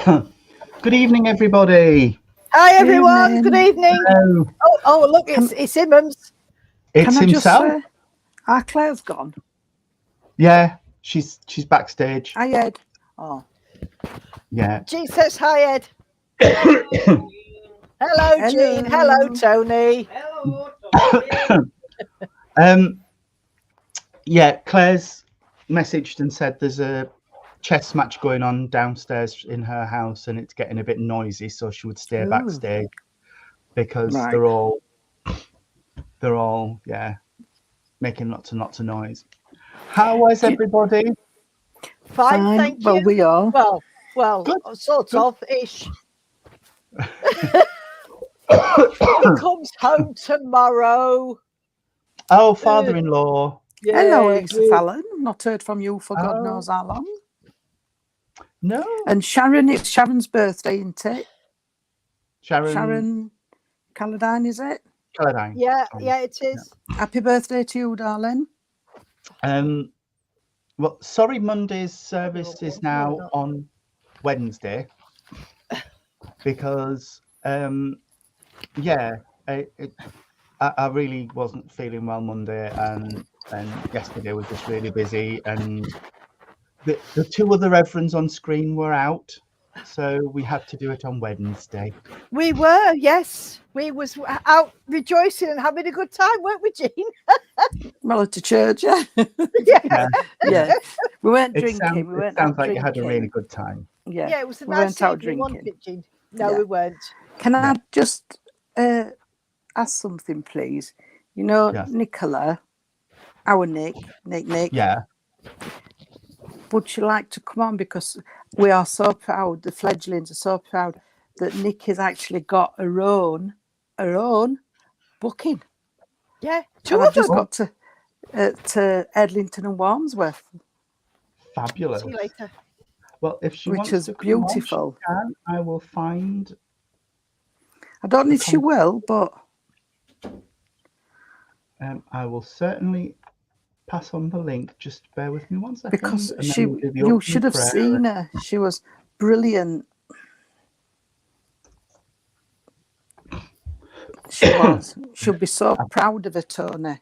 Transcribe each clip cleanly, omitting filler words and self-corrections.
Good evening, everybody. Hi everyone, good evening. Hello. Oh look, it's Immums. It's Can I just himself. say, our Claire's gone. Yeah, she's backstage. Hi, Ed. Oh, Yeah. Jean says hi, Ed. Hello, Jean. Hello, Tony. Yeah, Claire's messaged and said there's a chess match going on downstairs in her house and it's getting a bit noisy, so she would stay backstage because Right. they're all making lots and lots of noise. How is everybody? Fine, thank you. Well, we are. Well, Good, sort good. of ish. He comes home tomorrow. Oh, father-in-law. Yeah, Hello, Lisa good. Fallon. Not heard from you for God knows how long. No. And Sharon, it's Sharon's birthday, isn't it? Sharon Calladine, is it? Caladine. Yeah, it is. Happy birthday to you, darling. Well, sorry, Monday's service is now on Wednesday because, I really wasn't feeling well Monday, and yesterday was just really busy, and the two other reverends on screen were out, so we had to do it on Wednesday. We were, yes. We was out rejoicing and having a good time, weren't we, Jean? Well, at the church, yeah. Yeah. Yeah. We weren't It drinking. We weren't sounds out like drinking. you had a really good time. Yeah. It was a We nice weren't out evening, wasn't drinking. it, Jean? No, Yeah. we weren't. Can I just ask something, please? You know, Yes. Nicola, our Nick. Yeah. Would you like to come on? Because we are so proud, the fledglings are so proud that Nick has actually got her own booking. Yeah, And I've just got to Edlington and Warmsworth. Fabulous. See you later. Well, if she Which wants is to come beautiful. on, she can. I will find. I don't know if she will, but I will certainly pass on the link. Just bear with me 1 second. because and then we'll do the you opening should have prayer. seen her. She was brilliant. She was. She'll be so proud of her, Tony.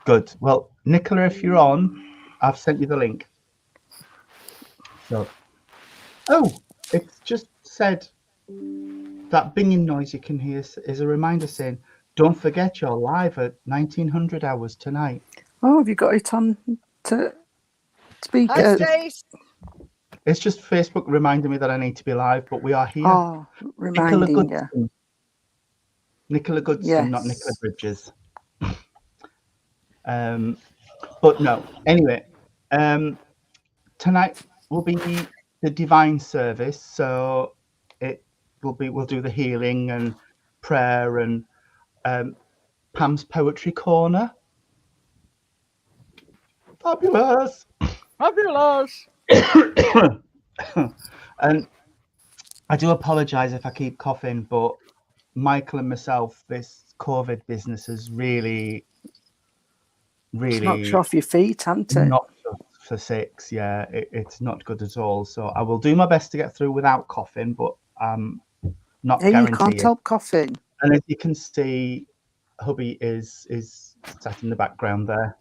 Good. Well, Nicola, if you're on, I've sent you the link. So, it's just said that binging noise you can hear is a reminder saying, "Don't forget you're live at 1900 hours tonight." Oh, have you got it on to speak? Hi, Stace. It's just Facebook reminding me that I need to be live, but we are here. Oh, reminding you. Nicola Goodson, Yes. not Nicola Bridges. But no. Anyway, tonight will be the divine service, so we'll do the healing and prayer and Pam's poetry corner. Fabulous. And I do apologize if I keep coughing, but Michael and myself, this COVID business has really It's knocked you off your feet, hasn't it? knocked us for six. Yeah, it's not good at all. So I will do my best to get through without coughing, but not You guaranteeing. can't help coughing. And as you can see, hubby is sat in the background there.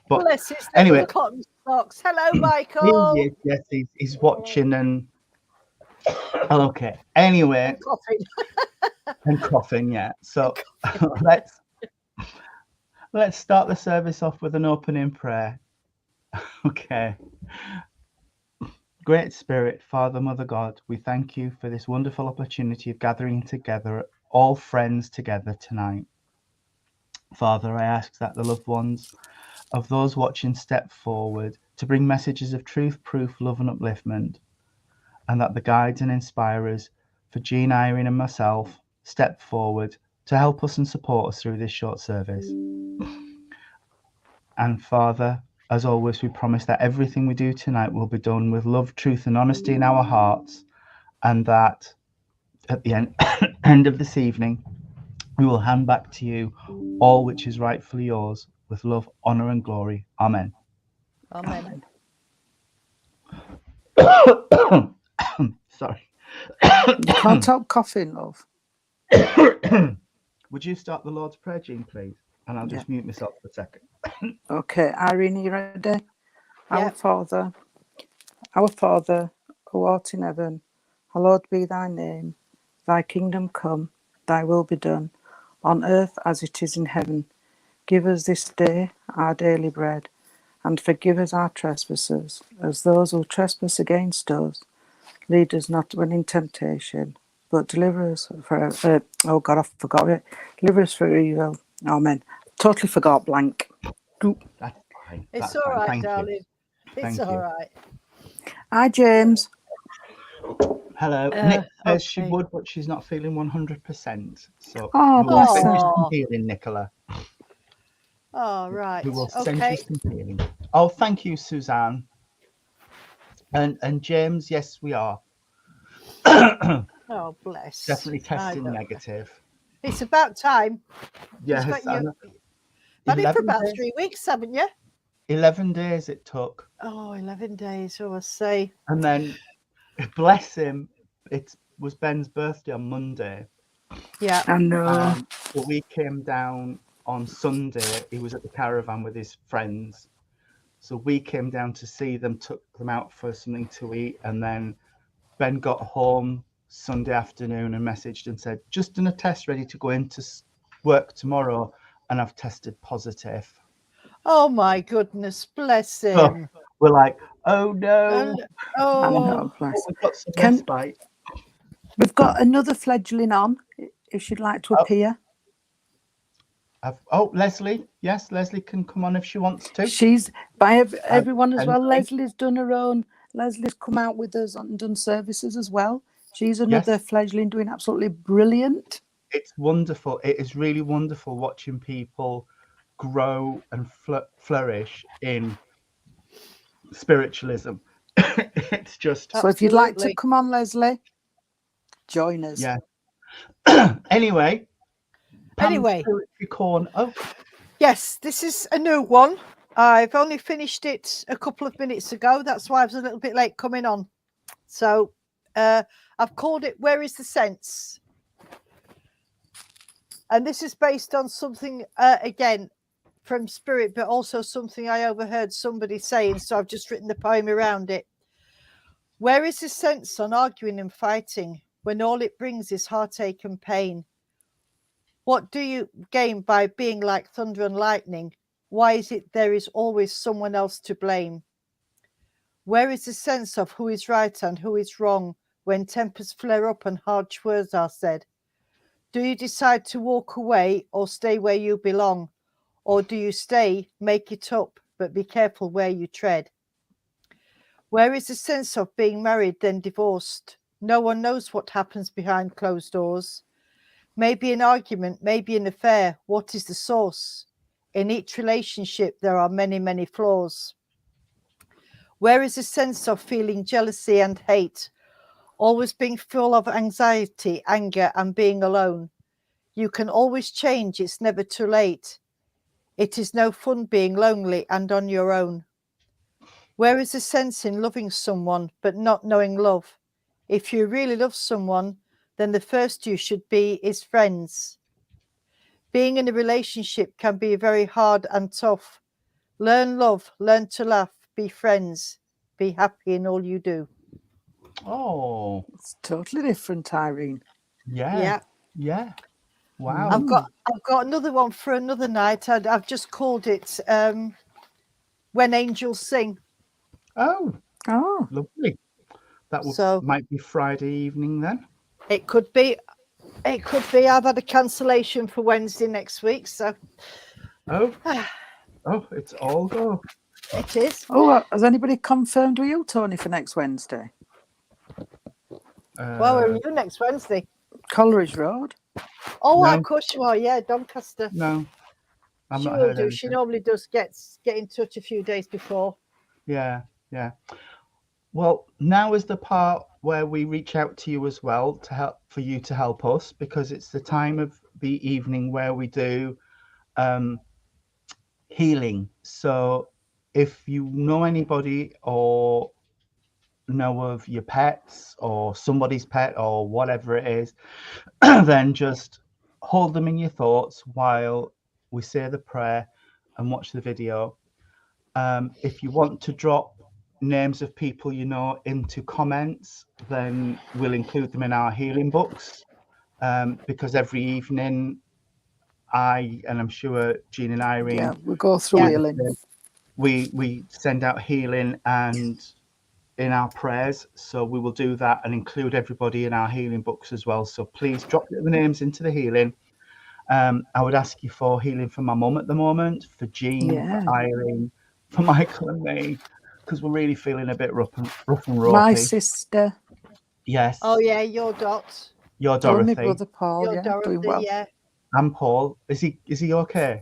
But Bless his anyway. little cotton socks. Hello, Michael. Yes, he's watching and okay. Anyway, and coughing, yeah. So let's start the service off with an opening prayer. Okay. Great Spirit, Father, Mother God, we thank you for this wonderful opportunity of gathering together, all friends together tonight. Father, I ask that the loved ones of those watching step forward to bring messages of truth, proof, love and upliftment, and that the guides and inspirers for Jean, Irene and myself step forward to help us and support us through this short service. And Father, as always, we promise that everything we do tonight will be done with love, truth and honesty in our hearts, and that at the end of this evening, we will hand back to you all which is rightfully yours with love, honour and glory. Amen. Amen. Sorry. You can't help coughing, love. Would you start the Lord's Prayer, Jean, please? And I'll Yeah. just mute myself for a second. Okay, Irene, you ready? Yeah. Our Father, who art in heaven, hallowed be thy name. Thy kingdom come, thy will be done, on earth as it is in heaven. Give us this day our daily bread, and forgive us our trespasses, as those who trespass against us. Lead us not in temptation, but deliver us from... oh God, I forgot it. Deliver us from evil. Amen. Totally forgot blank. That's fine. It's That's all fine. right, Thank you. darling. It's Thank all you. right. Hi, James. Hello. Nick says she Okay. would, but she's not feeling 100%. So Oh, we will bless send her. you some Oh, healing, Nicola. all right. We will send you Okay. some healing. Oh, thank you, Suzanne. And James, yes, we are. Oh, bless. Definitely I testing don't know. negative. It's about time. It's Yes, got you. and Had it for 11 about days. 3 weeks, haven't you? 11 days it took. Oh, 11 days. Oh, I say. And then, bless him, it was Ben's birthday on Monday. Yeah. I know. So we came down on Sunday. He was at the caravan with his friends. So we came down to see them, took them out for something to eat. And then Ben got home Sunday afternoon and messaged and said, just done a test, ready to go into work tomorrow. And I've tested positive. Oh, my goodness. Bless So him. we're like, oh no. And, I oh, know, bless. We've got some Can respite. We've got another fledgling on, if she'd like to appear. Leslie. Yes, Leslie can come on if she wants to. She's by everyone as well. Anything? Leslie's done her own. Leslie's come out with us and done services as well. She's another Yes, fledgling doing absolutely brilliant. it's wonderful. It is really wonderful watching people grow and flourish in spiritualism. It's just, So if you'd like to absolutely. come on, Leslie, join us. yeah. Anyway, Pam's Anyway, Poetry Corn. Oh, yes, this is a new one. I've only finished it a couple of minutes ago. That's why I was a little bit late coming on. So I've called it Where is the Sense? And this is based on something, again, from Spirit, but also something I overheard somebody saying. So I've just written the poem around it. Where is the sense on arguing and fighting when all it brings is heartache and pain? What do you gain by being like thunder and lightning? Why is it there is always someone else to blame? Where is the sense of who is right and who is wrong when tempers flare up and harsh words are said? Do you decide to walk away or stay where you belong? Or do you stay, make it up, but be careful where you tread? Where is the sense of being married then divorced? No one knows what happens behind closed doors. Maybe an argument, maybe an affair. What is the source? In each relationship, there are many, many flaws. Where is the sense of feeling jealousy and hate? Always being full of anxiety, anger, and being alone. You can always change, it's never too late. It is no fun being lonely and on your own. Where is the sense in loving someone but not knowing love? If you really love someone, then the first you should be is friends. Being in a relationship can be very hard and tough. Learn love, learn to laugh, be friends, be happy in all you do. oh, It's totally different, Irene. yeah, yeah. Wow. I've got another one for another night. I've just called it When Angels Sing. Oh, Oh, lovely. That So might be Friday evening then. it could be. It could be. I've had a cancellation for Wednesday next week, so Oh, it's all go. it is. has anybody confirmed with you, Tony, for next Wednesday? Well, where are you next Wednesday? Coleridge Road. Oh, No. of course you are. Yeah, Doncaster. No, I've She not will heard do. anything. She normally does get in touch a few days before. Yeah. Well, now is the part where we reach out to you as well to help for you to help us, because it's the time of the evening where we do healing. So if you know anybody or know of your pets or somebody's pet or whatever it is, then just hold them in your thoughts while we say the prayer and watch the video. If you want to drop names of people you know into comments, then we'll include them in our healing books, because every evening and I'm sure Jean and Irene, Yeah, we go through Yeah. healing. we send out healing and in our prayers, so we will do that and include everybody in our healing books as well. So please drop the names into the healing. I would ask you for healing for my mum at the moment, for Jean, Yeah. for Irene, for Michael and me, because we're really feeling a bit rough and My ropey. sister, Yes. Oh yeah, your Dot. You're so my Dorothy. brother Paul, Your yeah, Dorothy, doing well. yeah. I'm Paul. Is he okay?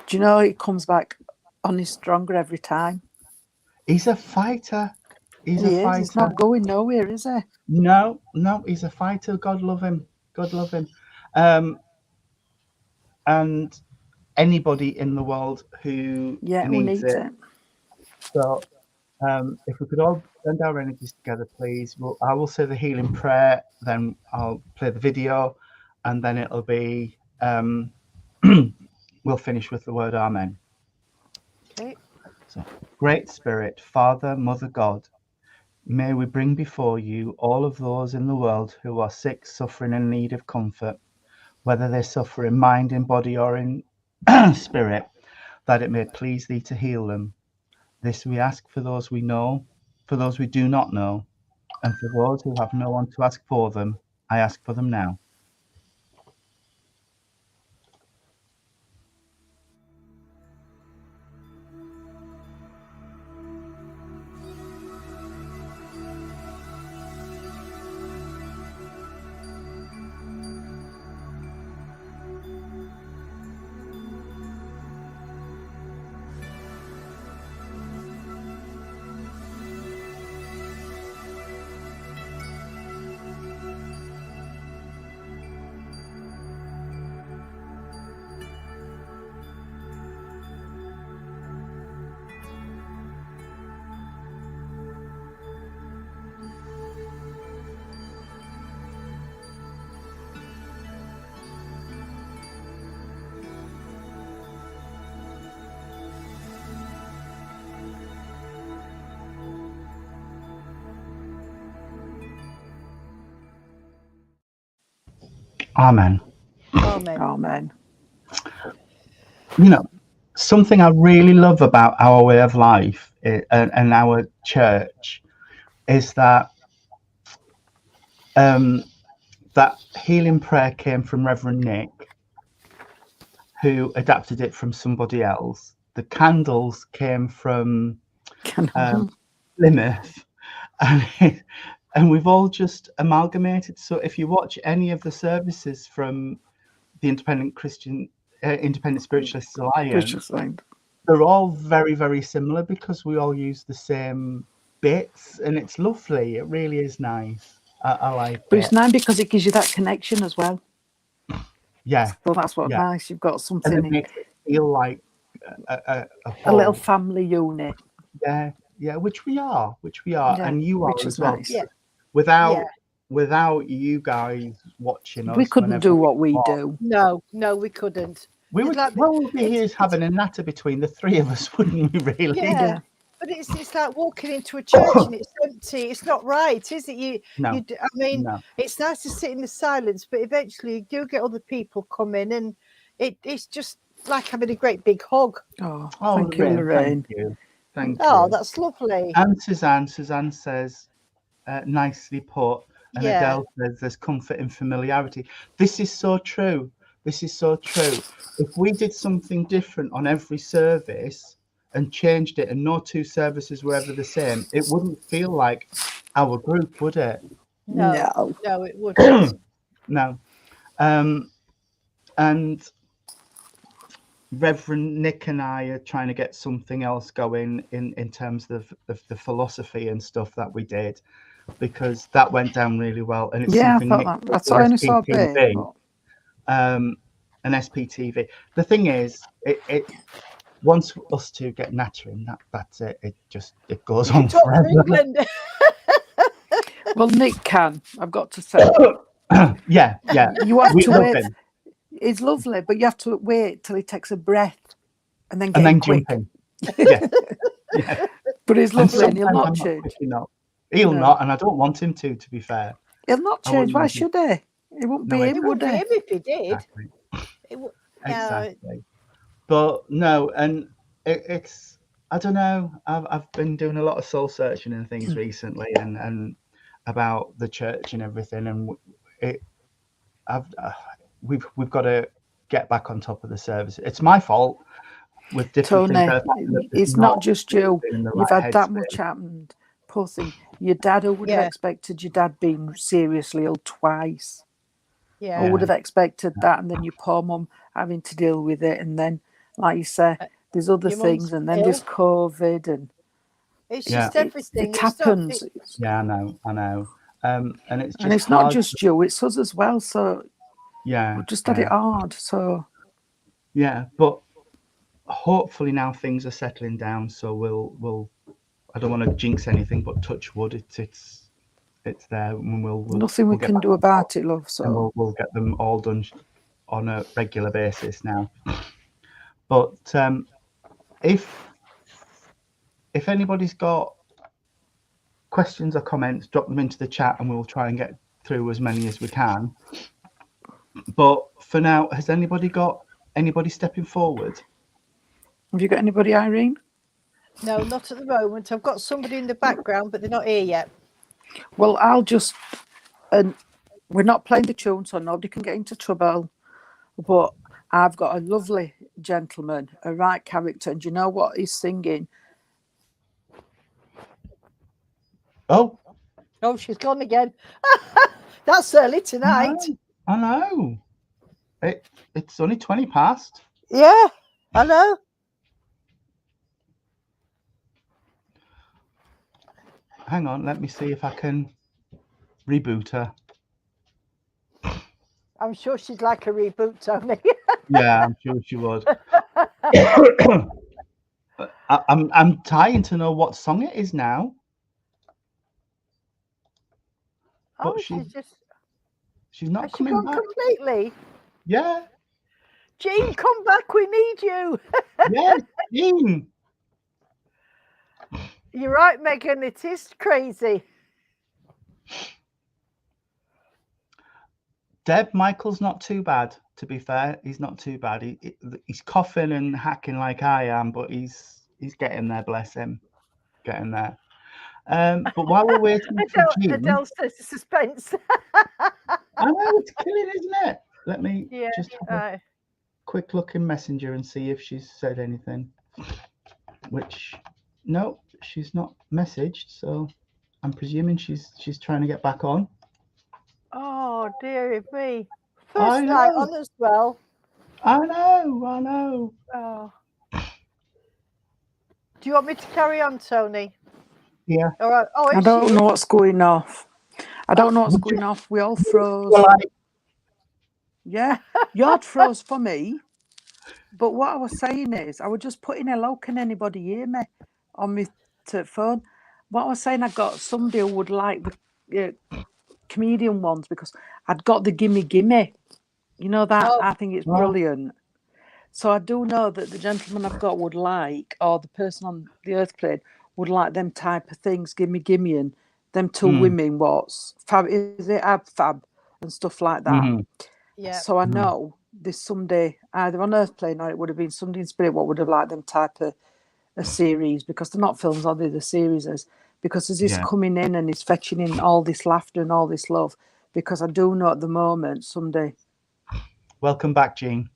Do you know he comes back on his stronger every time? He's a fighter. He's a fighter. He's not going nowhere, is he? No, he's a fighter. God love him. God love him. And anybody in the world who needs it. So if we could all send our energies together, please. I will say the healing prayer, then I'll play the video, and then it'll be we'll finish with the word Amen. Okay. So, Great Spirit, Father, Mother God, may we bring before you all of those in the world who are sick, suffering, and in need of comfort, whether they suffer in mind, in body, or in spirit, that it may please thee to heal them. This we ask for those we know, for those we do not know, and for those who have no one to ask for them. I ask for them now. Amen. Amen. Amen. You know, something I really love about our way of life and our church is that that healing prayer came from Reverend Nick, who adapted it from somebody else. The candles came from Plymouth, and we've all just amalgamated. So if you watch any of the services from the Independent Spiritualists Alliance, they're all very, very similar because we all use the same bits, and it's lovely. It really is nice. I like it. But it's nice because it gives you that connection as well. Yeah. So that's what's nice. You've got something. And it makes it feel like a little family unit. Yeah, which we are, and you are as well. Nice. Yeah. Without you guys watching us, we couldn't do what we do. No, we couldn't. We would. We'll be here having a natter between the three of us, wouldn't we? Really? Yeah. But it's like walking into a church and it's empty. It's not right, is it? It's nice to sit in the silence, but eventually you do get other people come in, and it's just like having a great big hug. Oh, thank you, Lorraine. Thank you. Oh, that's lovely. And Suzanne says, nicely put. And Adele says, there's comfort in familiarity. This is so true. If we did something different on every service and changed it, and no two services were ever the same, it wouldn't feel like our group, would it? No, it wouldn't. No. And Reverend Nick and I are trying to get something else going in terms of the philosophy and stuff that we did, because that went down really well. And it's something that's I only saw a bit. An SPTV. The thing is, it once us two get nattering, that's it. It goes on forever. Well, Nick can. I've got to say, Yeah. you have We to love wait. him. He's lovely, but you have to wait till he takes a breath and then get And him then quick. jump in. Yeah. But he's And lovely, and he'll sometimes not I'm not change. quick enough. He'll No. not, and I don't want him to be fair. He'll not I change. wouldn't Why want him. should he? It wouldn't No, be him, It would would be he? him if he did. Exactly. It would. Exactly. But no, and it's I don't know. I've been doing a lot of soul searching and things recently, and about the church and everything, and we've got to get back on top of the service. It's my fault with different Tony, things that have happened. I've it's not just you. been in the You've right had that headspace. much happened. Poor thing. Your dad, who would have Yeah. expected your dad being seriously ill twice. Yeah. Or would have expected that, and then your poor mum having to deal with it, and then, like you say, there's other Your things, mum's and then ill. there's COVID, and It's Yeah. just everything. it It's not- happens. Yeah, I know. And it's just And it's not hard. just you; it's us as well. So Yeah, we've just had it hard. So yeah, but hopefully now things are settling down. So we'll. I don't want to jinx anything, but touch wood. It's there, and we'll nothing we get can back do on top, about it, love. and So we'll get them all done on a regular basis now. But if anybody's got questions or comments, drop them into the chat, and we'll try and get through as many as we can. But for now, has anybody stepping forward? have you got anybody, Irene? No, not at the moment. I've got somebody in the background, but they're not here yet. Well, I'll just, and we're not playing the tune, so nobody can get into trouble. But I've got a lovely gentleman, a right character, and do you know what he's singing? Oh, She's gone again. That's early tonight. I know. It's only 20 past. Yeah, I know. Hang on, let me see if I can reboot her. I'm sure she'd like a reboot, Tony. Yeah, I'm sure she would. I'm dying to know what song it is now. But she's not Has she coming gone back. completely? Yeah. Jean, come back. We need you. Yeah, Jean. You're right, Megan. It is crazy. Deb, Michael's not too bad, to be fair. He's not too bad. He's coughing and hacking like I am, but he's getting there, bless him. Getting there. But while we're waiting for Jean... Adele says suspense. I know, it's killing, isn't it? Let me just have a quick look in Messenger and see if she's said anything. Which, no, she's not messaged, so I'm presuming she's trying to get back on. Oh, dear me. I First know. night on as well. I know. Oh. Do you want me to carry on, Tony? Yeah. All right. Oh, I don't know what's going off. We all froze. Yeah, you're froze for me. But what I was saying is, I was just putting hello, can anybody hear me on my phone? What I was saying, I got somebody who would like the comedian ones because I'd got the gimme. You know that? I think it's brilliant. So I do know that the gentleman I've got would like, or the person on the earth plane would like them type of things, gimme, and them two women, what's fab, is it fab and stuff like that. Yeah. So I know there's someday either on earth plane or it would have been somebody in spirit what would have liked them type of a series, because they're not films, are they? The series is, because as he's coming in and he's fetching in all this laughter and all this love, because I do know at the moment someday. Welcome back, Jean.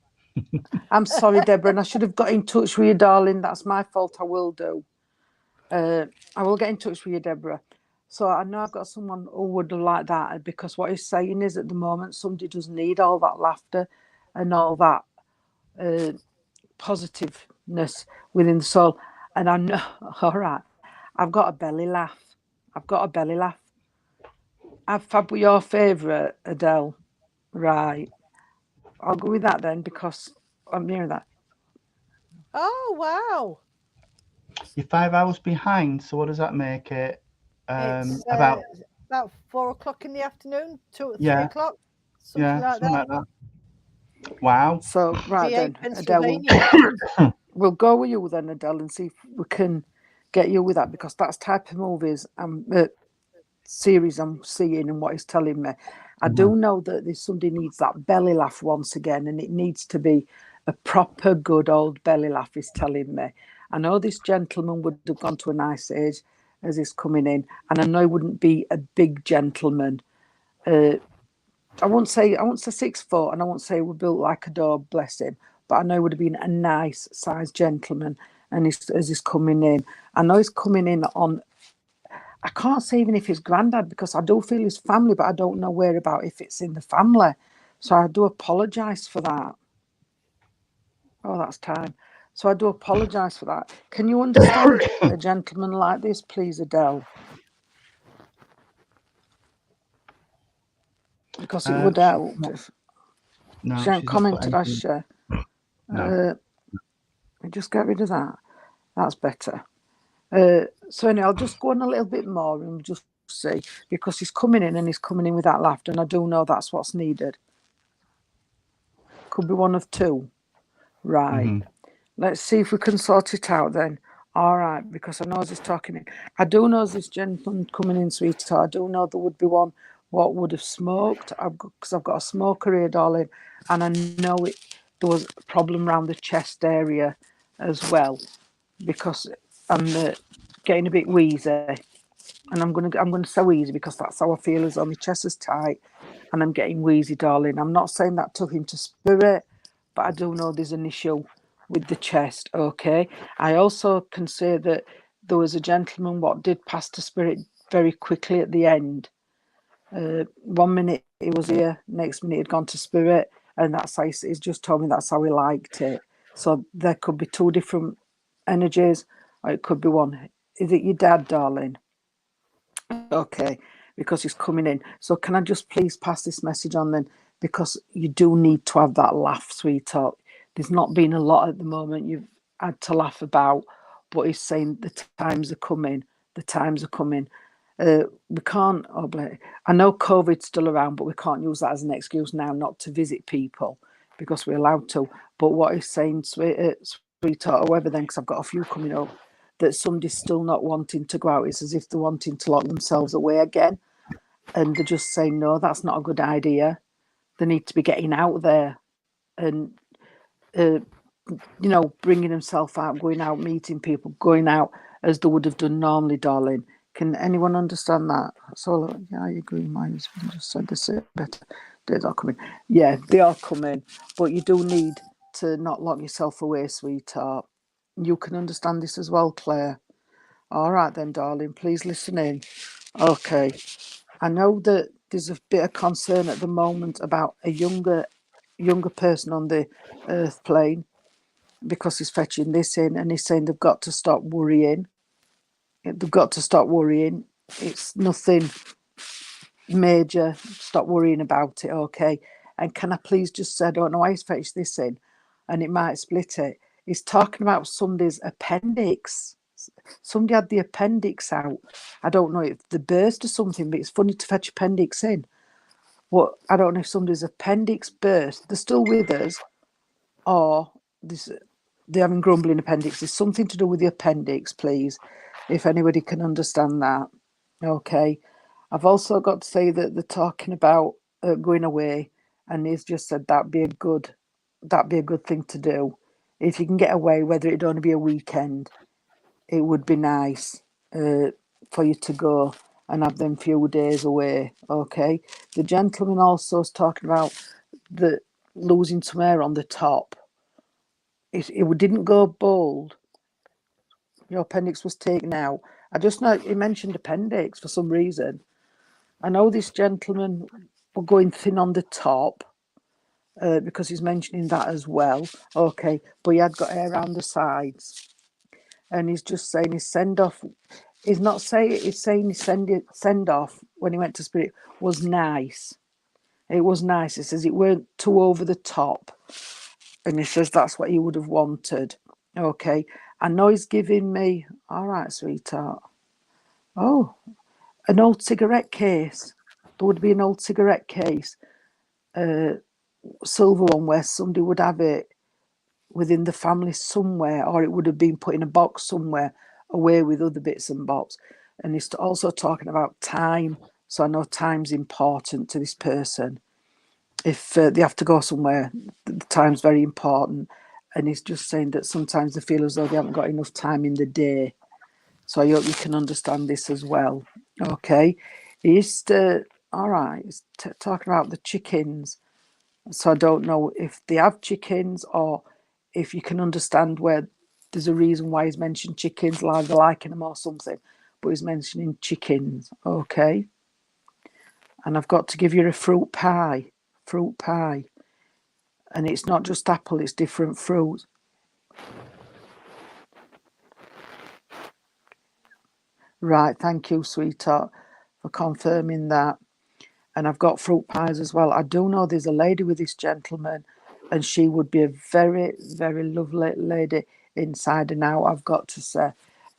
I'm sorry, Deborah, and I should have got in touch with you, darling. That's my fault. I will do. I will get in touch with you, Deborah. So I know I've got someone who would like that, because what he's saying is at the moment somebody does need all that laughter and all that positiveness within the soul. And I know, all right, I've got a belly laugh. I've fab with your favourite, Adele. Right. I'll go with that then, because I'm near that. Oh, wow. You're 5 hours behind, so what does that make it? It's about about 4 o'clock in the afternoon, 2 or 3 Yeah. o'clock, something like Something that. like that. Wow. So, right V8, then, Pennsylvania. we'll go with you then, Adele, and see if we can get you with that, because that's type of movies and series I'm seeing and what he's telling me. I do know that there's somebody needs that belly laugh once again, and it needs to be a proper good old belly laugh, he's telling me. I know this gentleman would have gone to a nice age as he's coming in, and I know he wouldn't be a big gentleman. I won't say 6 foot, and I won't say he was built like a dog, bless him, but I know he would have been a nice sized gentleman. And as he's coming in, I know he's coming in on, I can't say even if his granddad, because I do feel his family, but I don't know where about if it's in the family. So I do apologise for that. Oh, that's time. So I do apologise for that. Can you understand a gentleman like this, please, Adele? Because it would help if No, she hadn't she's not put commented, has anything. she? No. Just get rid of that. That's better. So anyway, I'll just go on a little bit more and just see, because he's coming in and he's coming in with that laughter, and I do know that's what's needed. Could be one of two. Right. Let's see if we can sort it out then. All right, because I know as he's talking in. I do know as this gentleman coming in, sweetheart. I do know there would be one what would have smoked. Because I've got a smoker here, darling, and I know there was a problem around the chest area as well, because I'm getting a bit wheezy, and I'm gonna say wheezy because that's how I feel, as though my chest is tight, and I'm getting wheezy, darling. I'm not saying that took him to spirit, but I do know there's an issue with the chest. Okay, I also can say that there was a gentleman what did pass to spirit very quickly at the end. 1 minute he was here, next minute he'd gone to spirit, and that's how he's just told me that's how he liked it. So there could be two different energies, or it could be one. Is it your dad, darling? Okay, because he's coming in. So can I just please pass this message on then? Because you do need to have that laugh, sweetheart. There's not been a lot at the moment you've had to laugh about, but he's saying the times are coming. The times are coming. We can't, I know COVID's still around, but we can't use that as an excuse now not to visit people because we're allowed to. But what he's saying, sweetheart, or whatever, then, because I've got a few coming up, that somebody's still not wanting to go out. It's as if they're wanting to lock themselves away again. And they're just saying, no, that's not a good idea. They need to be getting out there and, bringing themselves out, going out, meeting people, going out as they would have done normally, darling. Can anyone understand that? So, yeah, I agree. My husband just said this better. Days are coming. Yeah, they are coming. But you do need to not lock yourself away, sweetheart. You can understand this as well, Claire. All right then, darling, please listen in. Okay. I know that there's a bit of concern at the moment about a younger person on the earth plane, because he's fetching this in and he's saying they've got to stop worrying. They've got to stop worrying. It's nothing major. Stop worrying about it, okay? And can I please just say, I don't know why he's fetched this in, and it might split it. He's talking about somebody's appendix. Somebody had the appendix out. I don't know if they burst or something, but it's funny to fetch appendix in. What, I don't know if somebody's appendix burst. They're still with us, or they're having grumbling appendix. There's something to do with the appendix, please, if anybody can understand that. Okay. I've also got to say that they're talking about going away, and he's just said that'd be a good thing to do. If you can get away, whether it'd only be a weekend, it would be nice for you to go and have them few days away. Okay. The gentleman also is talking about the losing some hair on the top. It didn't go bald. Your appendix was taken out. I just know he mentioned appendix for some reason. I know this gentleman were going thin on the top because he's mentioning that as well. Okay, but he had got hair around the sides, and he's just saying his send off. He's not saying he's saying his send off when he went to spirit was nice. It was nice. He says it weren't too over the top, and he says that's what he would have wanted. Okay, I know he's giving me. All right, sweetheart. Oh, an old cigarette case. There would be an old cigarette case, silver one, where somebody would have it within the family somewhere, or it would have been put in a box somewhere away with other bits and bobs. And he's also talking about time. So I know time's important to this person. If they have to go somewhere, the time's very important. And he's just saying that sometimes they feel as though they haven't got enough time in the day. So I hope you can understand this as well. Okay. He's all right. He's talking about the chickens. So I don't know if they have chickens or if you can understand where there's a reason why he's mentioned chickens, like they're liking them or something. But he's mentioning chickens. Okay. And I've got to give you a fruit pie. Fruit pie. And it's not just apple, it's different fruit. Right, thank you, sweetheart, for confirming that. And I've got fruit pies as well. I do know there's a lady with this gentleman, and she would be a very, very lovely lady inside and out, I've got to say.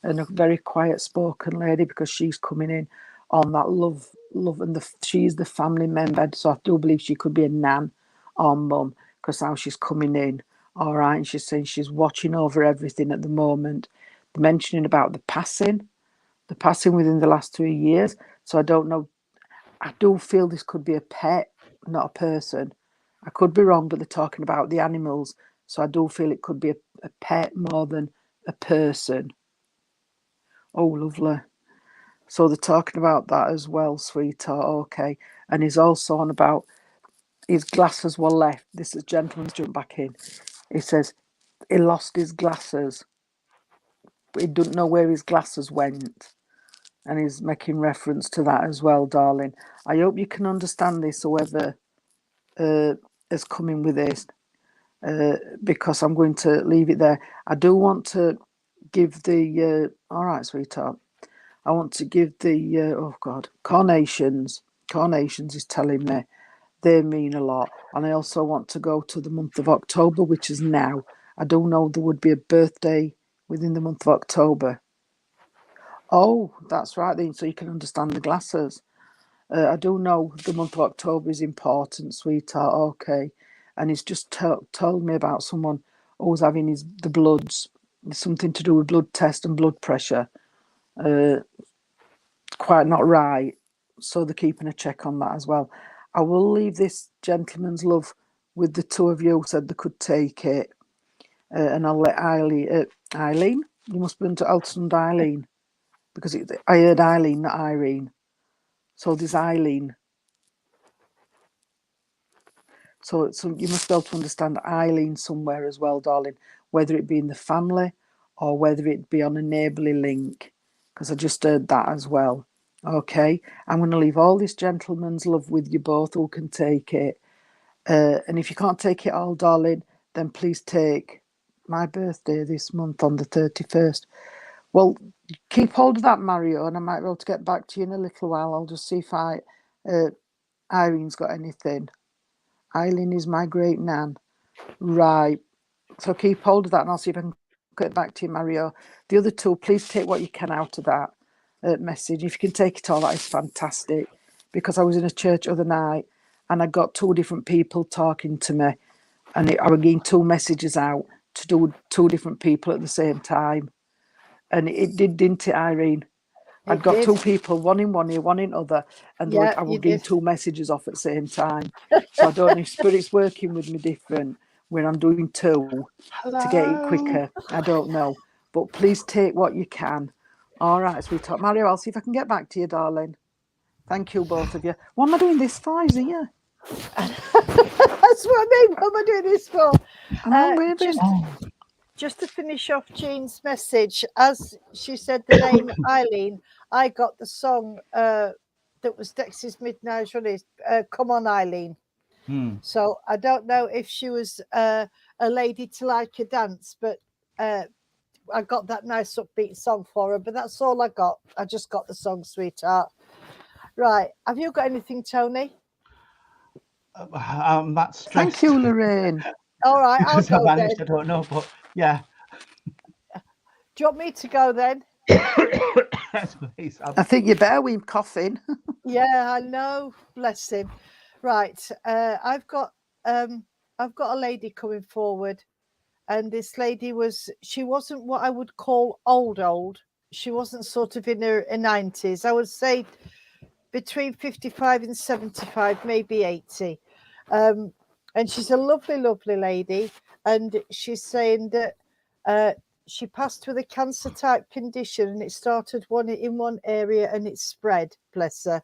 And a very quiet spoken lady, because she's coming in on that love, and she's the family member. So I do believe she could be a nan or mum, because now she's coming in. All right, and she's saying she's watching over everything at the moment. They're mentioning about the passing within the last 3 years. So I don't know. I do feel this could be a pet, not a person. I could be wrong, but they're talking about the animals. So I do feel it could be a pet more than a person. Oh, lovely. So they're talking about that as well, sweetheart. Okay. And he's also on about his glasses were left. This is gentleman's jumped back in. He says he lost his glasses, but he doesn't know where his glasses went. And he's making reference to that as well, darling. I hope you can understand this, whoever is coming with this, because I'm going to leave it there. I do want to give the, all right, sweetheart. I want to give the, oh God, carnations. Carnations is telling me they mean a lot. And I also want to go to the month of October, which is now. I do know there would be a birthday within the month of October. Oh, that's right then. So you can understand the glasses. I do know the month of October is important, sweetheart. Okay. And he's just told me about someone always having the bloods. It's something to do with blood test and blood pressure. Quite not right. So they're keeping a check on that as well. I will leave this gentleman's love with the two of you who said they could take it. And I'll let Eileen, you must be into Alton and Eileen, because I heard Eileen, not Irene. So there's Eileen. So you must be able to understand Eileen somewhere as well, darling, whether it be in the family or whether it be on a neighbourly link, because I just heard that as well. Okay, I'm going to leave all this gentleman's love with you both who can take it. And if you can't take it all, darling, then please take my birthday this month on the 31st. Well, keep hold of that, Mario, and I might be able to get back to you in a little while. I'll just see if Irene's got anything. Eileen is my great nan. Right. So keep hold of that and I'll see if I can get back to you, Mario. The other two, please take what you can out of that message. If you can take it all, that is fantastic. Because I was in a church other night and I got two different people talking to me, and I was getting two messages out to do with two different people at the same time. And it did, didn't it, Irene? I'd got two people, one in one ear, one in other, and I would give two messages off at the same time. So I don't know if Spirit's working with me different when I'm doing two to get it quicker. I don't know. But please take what you can. All right, sweetheart. Mario, I'll see if I can get back to you, darling. Thank you, both of you. What am I doing this for? Is here? That's what I mean. What am I doing this for? I'm waving. Just to finish off Jean's message, as she said the name Eileen, I got the song that was Dex's Midnight Release, Come On Eileen. So I don't know if she was a lady to like a dance, but I got that nice upbeat song for her, but that's all I got. I just got the song, sweetheart. Right. Have you got anything, Tony? I'm that stressed. Thank you, Lorraine. All right, I'll go then. I don't know, but yeah. Do you want me to go then? Yes, please. I think you better with him coughing. Yeah, I know. Bless him. Right. I've got a lady coming forward, and this lady she wasn't what I would call old. She wasn't sort of in her 90s. I would say between 55 and 75, maybe 80. And she's a lovely, lovely lady. And she's saying that she passed with a cancer type condition, and it started in one area and it spread, bless her.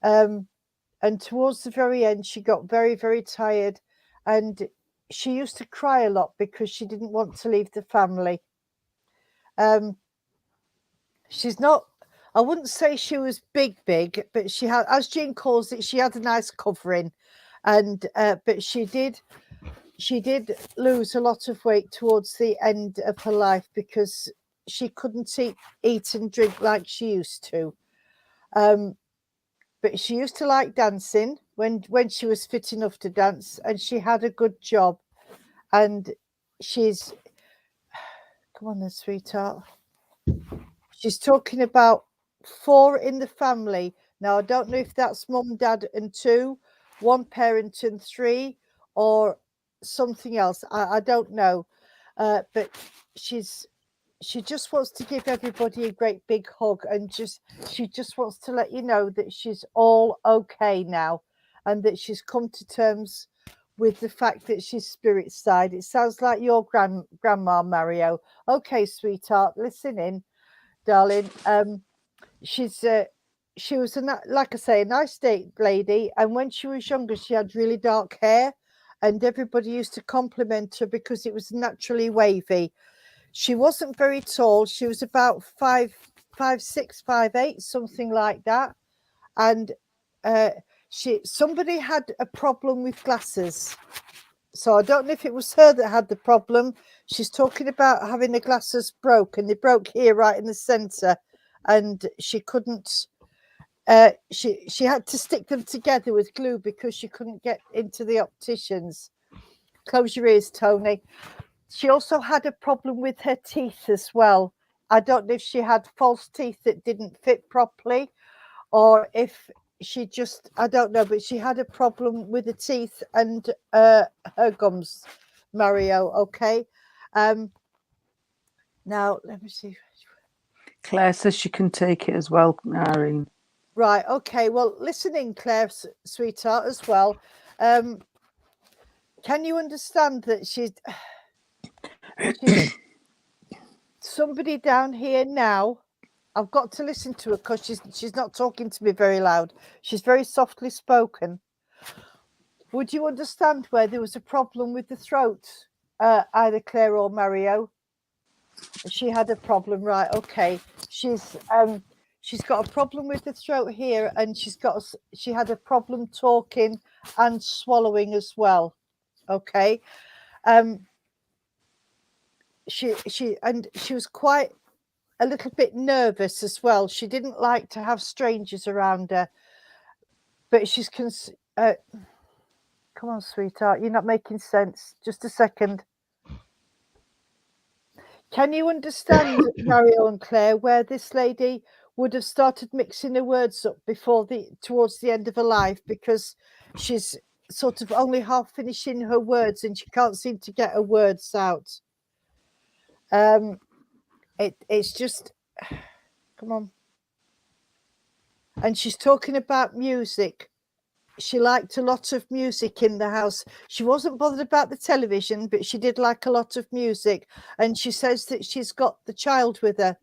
And towards the very end, she got very, very tired, and she used to cry a lot because she didn't want to leave the family. She's not, I wouldn't say she was big, but she had, as Jean calls it, she had a nice covering. And but she did lose a lot of weight towards the end of her life because she couldn't eat and drink like she used to. But she used to like dancing when she was fit enough to dance, and she had a good job. And she's, come on then, sweetheart. She's talking about 4 in the family. Now, I don't know if that's mum, dad, and 2, 1 parent and 3, or something else. I don't know. But she just wants to give everybody a great big hug, and she just wants to let you know that she's all okay now, and that she's come to terms with the fact that she's spirit side. It sounds like your grandma, Mario. Okay, sweetheart, listen in, darling. She was like I say, a nice lady, and when she was younger, she had really dark hair, and everybody used to compliment her because it was naturally wavy. She wasn't very tall. She was about 5'6", 5'8", something like that. And somebody had a problem with glasses. So I don't know if it was her that had the problem. She's talking about having the glasses broken. They broke here right in the center, and she couldn't. She had to stick them together with glue because she couldn't get into the opticians. Close your ears, Tony. She also had a problem with her teeth as well. I don't know if she had false teeth that didn't fit properly, or if she just, I don't know, but she had a problem with the teeth and her gums, Mario. Okay. Now, let me see. Claire says she can take it as well, Irene. Right. Okay. Well, listen in, Claire, sweetheart, as well. Can you understand that she's somebody down here now? I've got to listen to her because she's not talking to me very loud. She's very softly spoken. Would you understand where there was a problem with the throat, either Claire or Mario? She had a problem, right? Okay. She's got a problem with the throat here, and she had a problem talking and swallowing as well. Okay. She was quite a little bit nervous as well. She didn't like to have strangers around her, but she's come on, sweetheart, you're not making sense. Just a second. Can you understand, Mario and Claire, where this lady would have started mixing her words up towards the end of her life, because she's sort of only half finishing her words and she can't seem to get her words out. It's just, come on. And she's talking about music. She liked a lot of music in the house. She wasn't bothered about the television, but she did like a lot of music. And she says that she's got the child with her.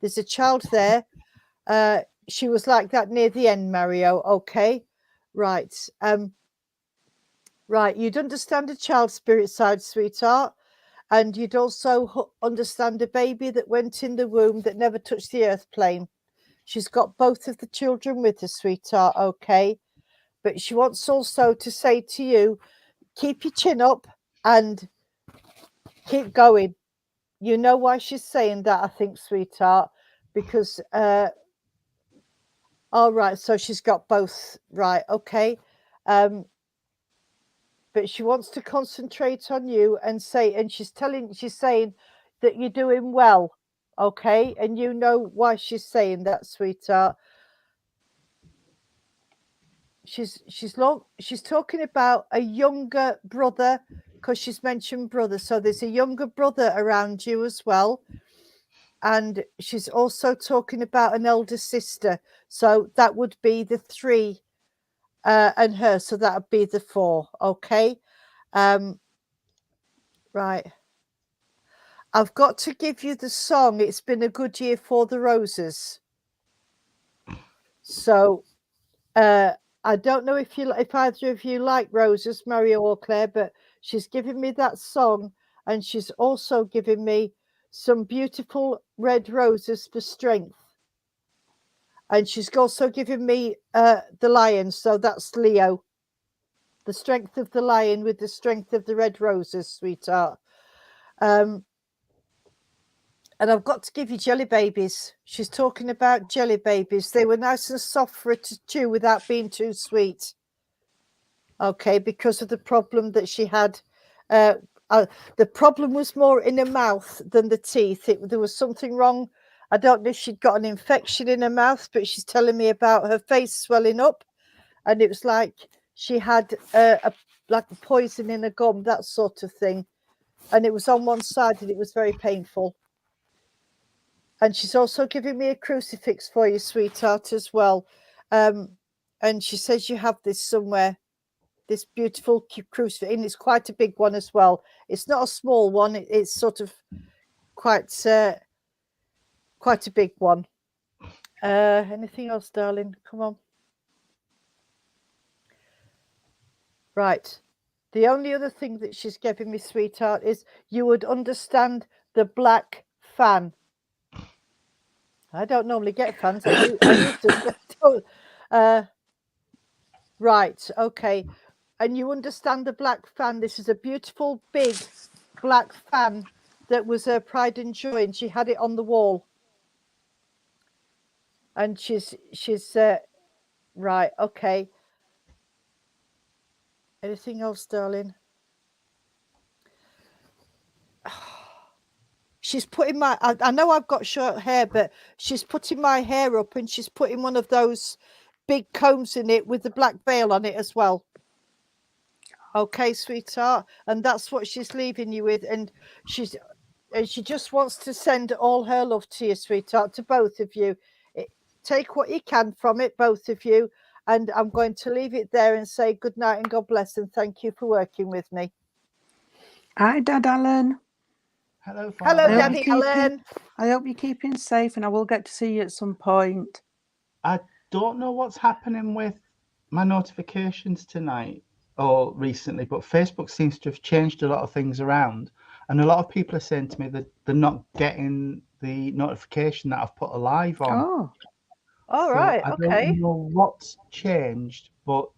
There's a child there. She was like that near the end, Mario. Okay. Right. Right. You'd understand a child spirit side, sweetheart. And you'd also understand a baby that went in the womb that never touched the earth plane. She's got both of the children with her, sweetheart. Okay. But she wants also to say to you, keep your chin up and keep going. You know why she's saying that, I think, sweetheart, because all right, so she's got both, right? Okay. But she wants to concentrate on you and she's saying that you're doing well. Okay, and you know why she's saying that, sweetheart. She's talking about a younger brother, because she's mentioned brother. So there's a younger brother around you as well. And she's also talking about an elder sister. So that would be the 3 and her. So that would be the 4. Okay. Right. I've got to give you the song. It's been a good year for the roses. So I don't know if either of you like roses, Mario or Claire, but she's given me that song, and she's also given me some beautiful red roses for strength. And she's also given me the lion, so that's Leo. The strength of the lion with the strength of the red roses, sweetheart. And I've got to give you jelly babies. She's talking about jelly babies. They were nice and soft for her to chew without being too sweet. Okay, because of the problem that she had. The problem was more in her mouth than the teeth. There was something wrong. I don't know if she'd got an infection in her mouth, but she's telling me about her face swelling up. And it was like she had like a poison in her gum, that sort of thing. And it was on one side and it was very painful. And she's also giving me a crucifix for you, sweetheart, as well. And she says you have this somewhere, this beautiful crucifix, and it's quite a big one as well. It's not a small one. It's sort of quite a big one. Anything else, darling? Come on. Right. The only other thing that she's giving me, sweetheart, is you would understand the black fan. I don't normally get fans. I used to. Right. Okay. And you understand the black fan. This is a beautiful, big black fan that was her pride and joy, and she had it on the wall. And she's right. Okay. Anything else, darling? She's putting I know I've got short hair, but she's putting my hair up, and she's putting one of those big combs in it with the black veil on it as well. Okay, sweetheart. And that's what she's leaving you with. And she just wants to send all her love to you, sweetheart, to both of you. Take what you can from it, both of you. And I'm going to leave it there and say good night and God bless, and thank you for working with me. Hi, Dad Alan. Hello, Father. Hello, Daddy Alan. I hope you're keeping safe, and I will get to see you at some point. I don't know what's happening with my notifications tonight or recently, but Facebook seems to have changed a lot of things around. And a lot of people are saying to me that they're not getting the notification that I've put a live on. Oh. All right. I Okay. don't know what's changed, but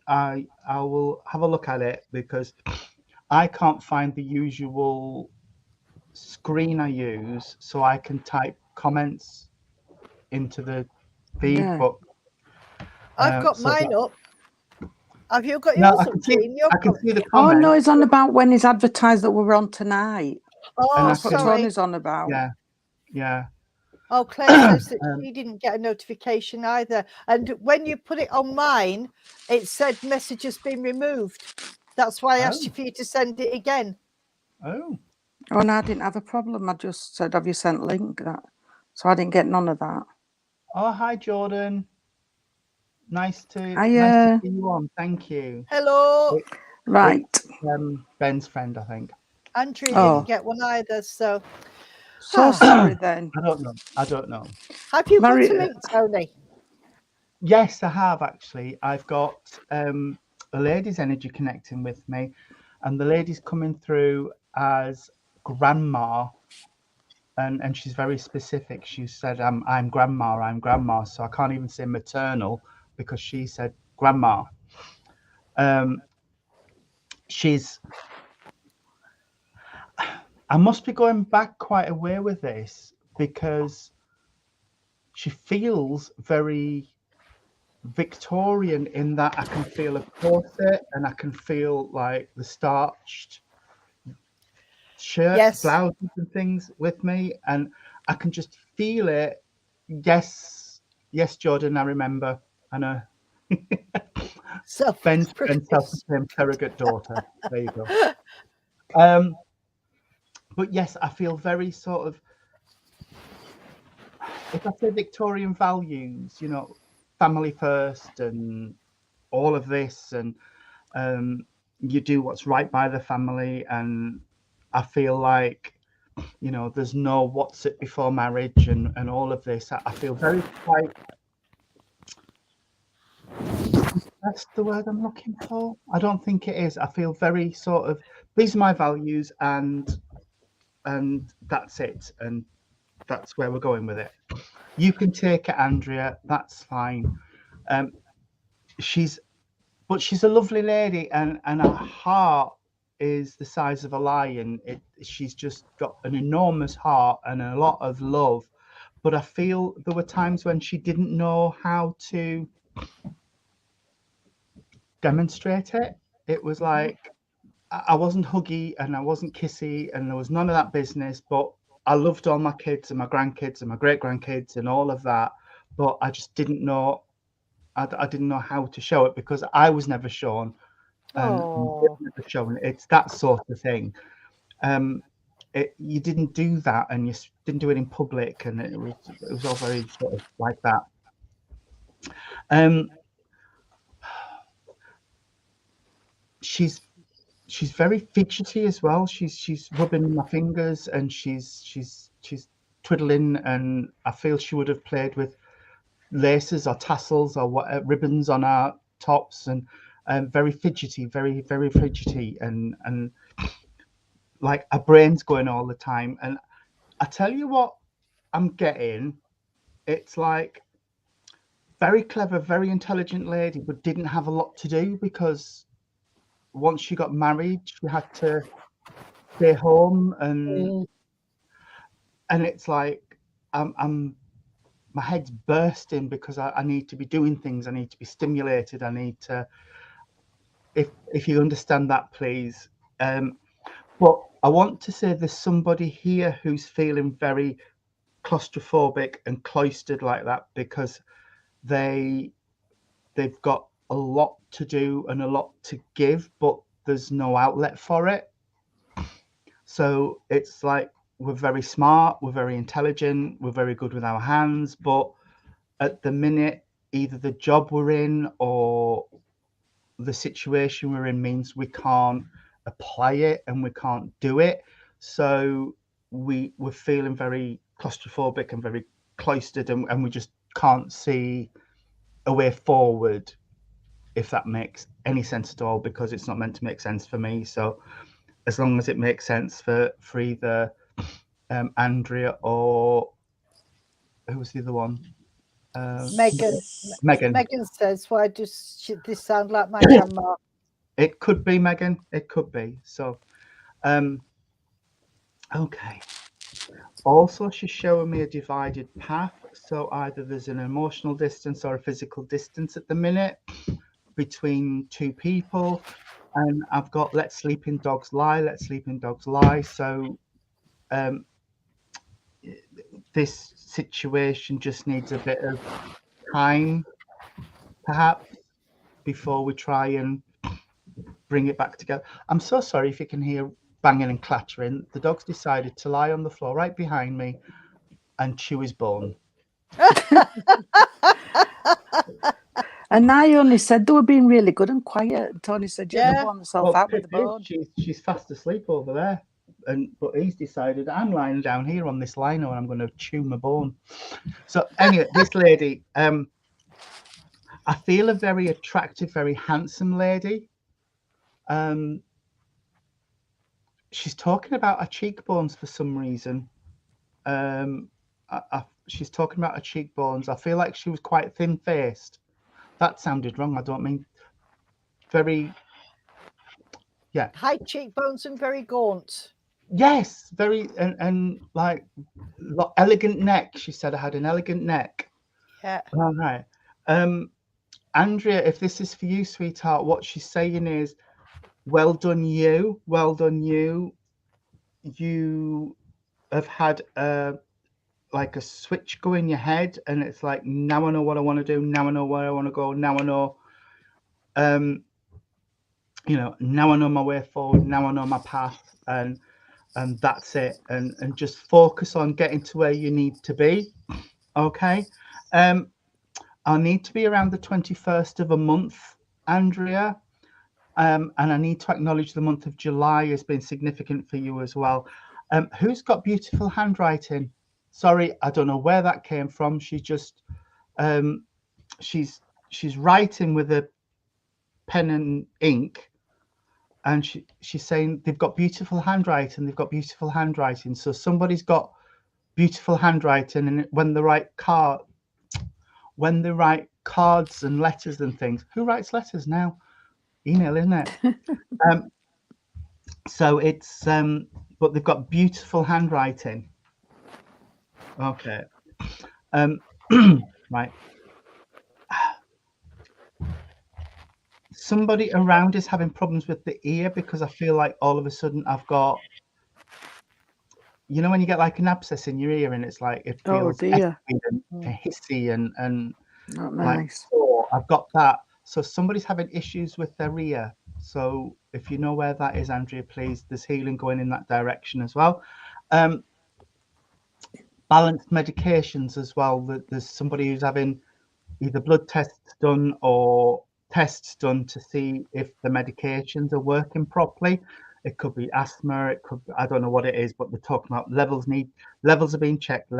I will have a look at it, because I can't find the usual screen I use so I can type comments into the feed. Yeah. But I've got mine up. Have you got no, yours up, Jean? I can see the comments. Oh no, it's on about when he's advertised that we're on tonight. Oh, That's what sorry. Tony's on about. Yeah. Oh, Claire says that she didn't get a notification either. And when you put it on mine, it said message has been removed. That's why I asked you for you to send it again. Oh, and I didn't have a problem. I just said, have you sent link? So I didn't get none of that. Oh, hi, Jordan. Nice to see you on. Thank you. Hello. Right. Ben's friend, I think. Andrew didn't get one either, so sorry then. I don't know. Have you put a link, Tony? Yes, I have actually. I've got a lady's energy connecting with me, and the lady's coming through as grandma, and she's very specific. She said, I'm grandma, so I can't even say maternal because she said grandma. I must be going back quite a way with this, because she feels very Victorian in that I can feel a corset and I can feel like the starched shirts, Yes. blouses and things with me, and I can just feel it. Yes, yes, Jordan, I remember. I know. Ben's self-proclaimed surrogate daughter. There you go. But yes, I feel very sort of, if I say Victorian values, you know, family first and all of this, and you do what's right by the family, and I feel like, you know, there's no what's it before marriage and all of this. I feel very quite, that's the word I'm looking for. I don't think it is. I feel very sort of, these are my values, and that's it, and that's where we're going with it. You can take it, Andrea, that's fine. She's a lovely lady, and her heart is the size of a lion. She's just got an enormous heart and a lot of love, but I feel there were times when she didn't know how to demonstrate it. It was like, I wasn't huggy and I wasn't kissy and there was none of that business, but I loved all my kids and my grandkids and my great grandkids and all of that, but I just didn't know. I didn't know how to show it because I was never shown, and never shown. It's that sort of thing. You didn't do that, and you didn't do it in public, and it was all very sort of like that. She's very fidgety as well. She's rubbing my fingers and she's twiddling, and I feel she would have played with laces or tassels or what ribbons on our tops, and very fidgety, very fidgety, and like our brain's going all the time. And I tell you what I'm getting, it's like very clever, very intelligent lady, but didn't have a lot to do because once she got married, she had to stay home, and it's like I'm my head's bursting because I need to be doing things. I need to be stimulated. I need to, if you understand that, please. But I want to say there's somebody here who's feeling very claustrophobic and cloistered like that because they've got a lot to do and a lot to give, but there's no outlet for it. So it's like we're very smart, we're very intelligent, we're very good with our hands, but at the minute, either the job we're in or the situation we're in means we can't apply it and we can't do it. So we're feeling very claustrophobic and very cloistered, and we just can't see a way forward, if that makes any sense at all, because it's not meant to make sense for me. So as long as it makes sense for either Andrea or who was the other one? Megan. Megan. Megan says, "Why does this sound like my grandma?" It could be Megan. It could be. So, okay. Also, she's showing me a divided path. So either there's an emotional distance or a physical distance at the minute between two people. And I've got let sleeping dogs lie, let sleeping dogs lie. So this situation just needs a bit of time, perhaps, before we try and bring it back together. I'm so sorry if you can hear banging and clattering. The dog's decided to lie on the floor right behind me and chew his bone. And I only said they were being really good and quiet. And Tony said, "Yeah, they've worn themselves out with the bone." She's fast asleep over there, but he's decided I'm lying down here on this lino and I'm going to chew my bone. So anyway, this lady, I feel a very attractive, very handsome lady. She's talking about her cheekbones for some reason. She's talking about her cheekbones. I feel like she was quite thin-faced. That sounded wrong. I don't mean very. Yeah. High cheekbones and very gaunt. Yes, very and like elegant neck. She said I had an elegant neck. Yeah. All right. Andrea, if this is for you, sweetheart, what she's saying is, well done you, well done you. you have had like a switch go in your head, and it's like, now I know what I want to do. Now I know where I want to go. Now I know, now I know my way forward. Now I know my path, and that's it. And just focus on getting to where you need to be. Okay. I need to be around the 21st of a month, Andrea. And I need to acknowledge the month of July has been significant for you as well. Who's got beautiful handwriting? Sorry, I don't know where that came from. She just she's writing with a pen and ink, and she's saying they've got beautiful handwriting. They've got beautiful handwriting. So somebody's got beautiful handwriting, and when they write cards and letters and things, who writes letters now? Email, isn't it? So it's but they've got beautiful handwriting. Okay. Right. Somebody around is having problems with the ear, because I feel like all of a sudden I've got, when you get like an abscess in your ear and it's like it feels dear. and hissy and Not like, nice. oh, I've got that. So somebody's having issues with their ear. So if you know where that is, Andrea, please, there's healing going in that direction as well. Balanced medications as well. There's somebody who's having either blood tests done or tests done to see if the medications are working properly. It could be asthma, it could be, I don't know what it is, but they're talking about levels are being checked.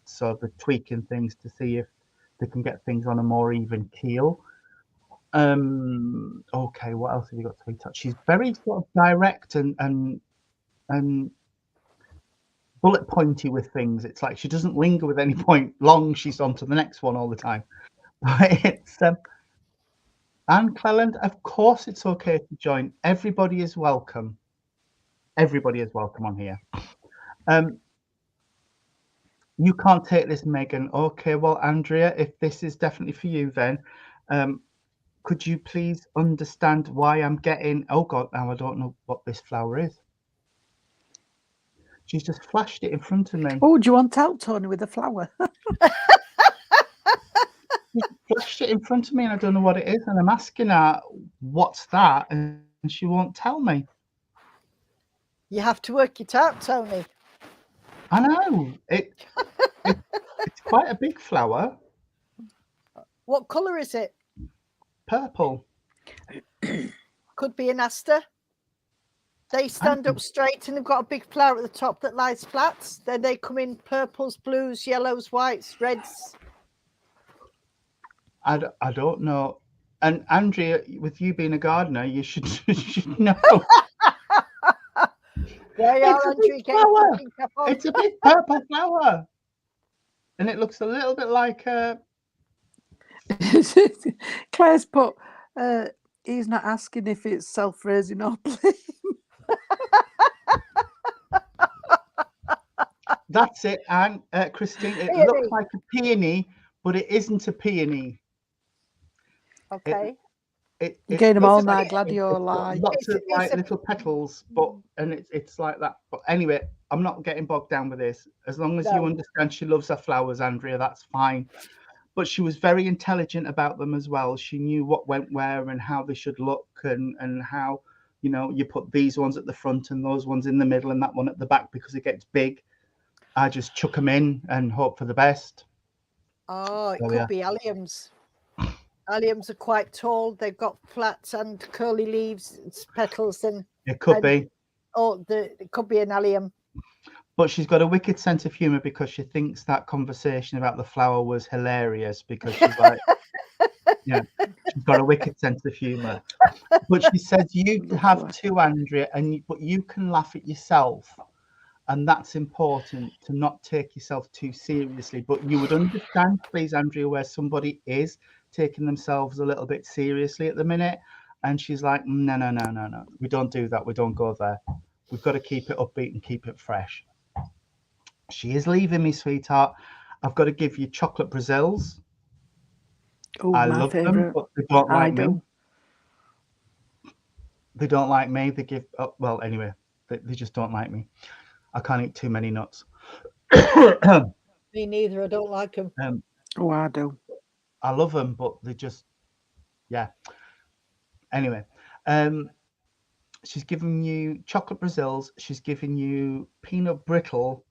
So they're tweaking things to see if they can get things on a more even keel. Okay, what else have you got to touch? She's very sort of direct and bullet pointy with things. It's like she doesn't linger with any point long. She's on to the next one all the time. It's Anne Cleland, of course it's okay to join. Everybody is welcome. Everybody is welcome on here. You can't take this, Megan. Okay, well, Andrea, if this is definitely for you, then could you please understand why I'm getting... Oh, God, now I don't know what this flower is. She's just flashed it in front of me. Oh, do you want help, Tony, with the flower? She flashed it in front of me and I don't know what it is. And I'm asking her, what's that? And she won't tell me. You have to work it out, Tony. I know. It's quite a big flower. What colour is it? Purple. Could be an aster. They stand up straight and they've got a big flower at the top that lies flat. Then they come in purples, blues, yellows, whites, reds. I don't know. And Andrea, with you being a gardener, you should know. There you are, Andrea. It's a big purple flower. And it looks a little bit like Claire's put, he's not asking if it's self-raising or plain. That's it, and Christine, it looks like a peony, but it isn't a peony. Okay. It Getting them all night, gladioli. Lots of like little petals, and it's like that. But anyway, I'm not getting bogged down with this. As long as you understand she loves her flowers, Andrea, that's fine. But she was very intelligent about them as well. She knew what went where and how they should look, and how, you put these ones at the front and those ones in the middle and that one at the back, because it gets big. I just chuck them in and hope for the best. Oh, it could be alliums. Alliums are quite tall. They've got flat and curly leaves, and petals, and it could be. Oh, it could be an allium. But she's got a wicked sense of humour, because she thinks that conversation about the flower was hilarious, because she's like, yeah, she's got a wicked sense of humour. But she says you have to, Andrea, but you can laugh at yourself. And that's important, to not take yourself too seriously. But you would understand, please, Andrea, where somebody is taking themselves a little bit seriously at the minute. And she's like, no. We don't do that. We don't go there. We've got to keep it upbeat and keep it fresh. She is leaving me, sweetheart. I've got to give you chocolate Brazils. Oh, I my love favourite. them, but they don't like me. They don't like me. They give up. Well, anyway. They just don't like me. I can't eat too many nuts. Me neither. I don't like them. Oh, I do. I love them, but they just, yeah. Anyway, she's giving you chocolate Brazils. She's giving you peanut brittle.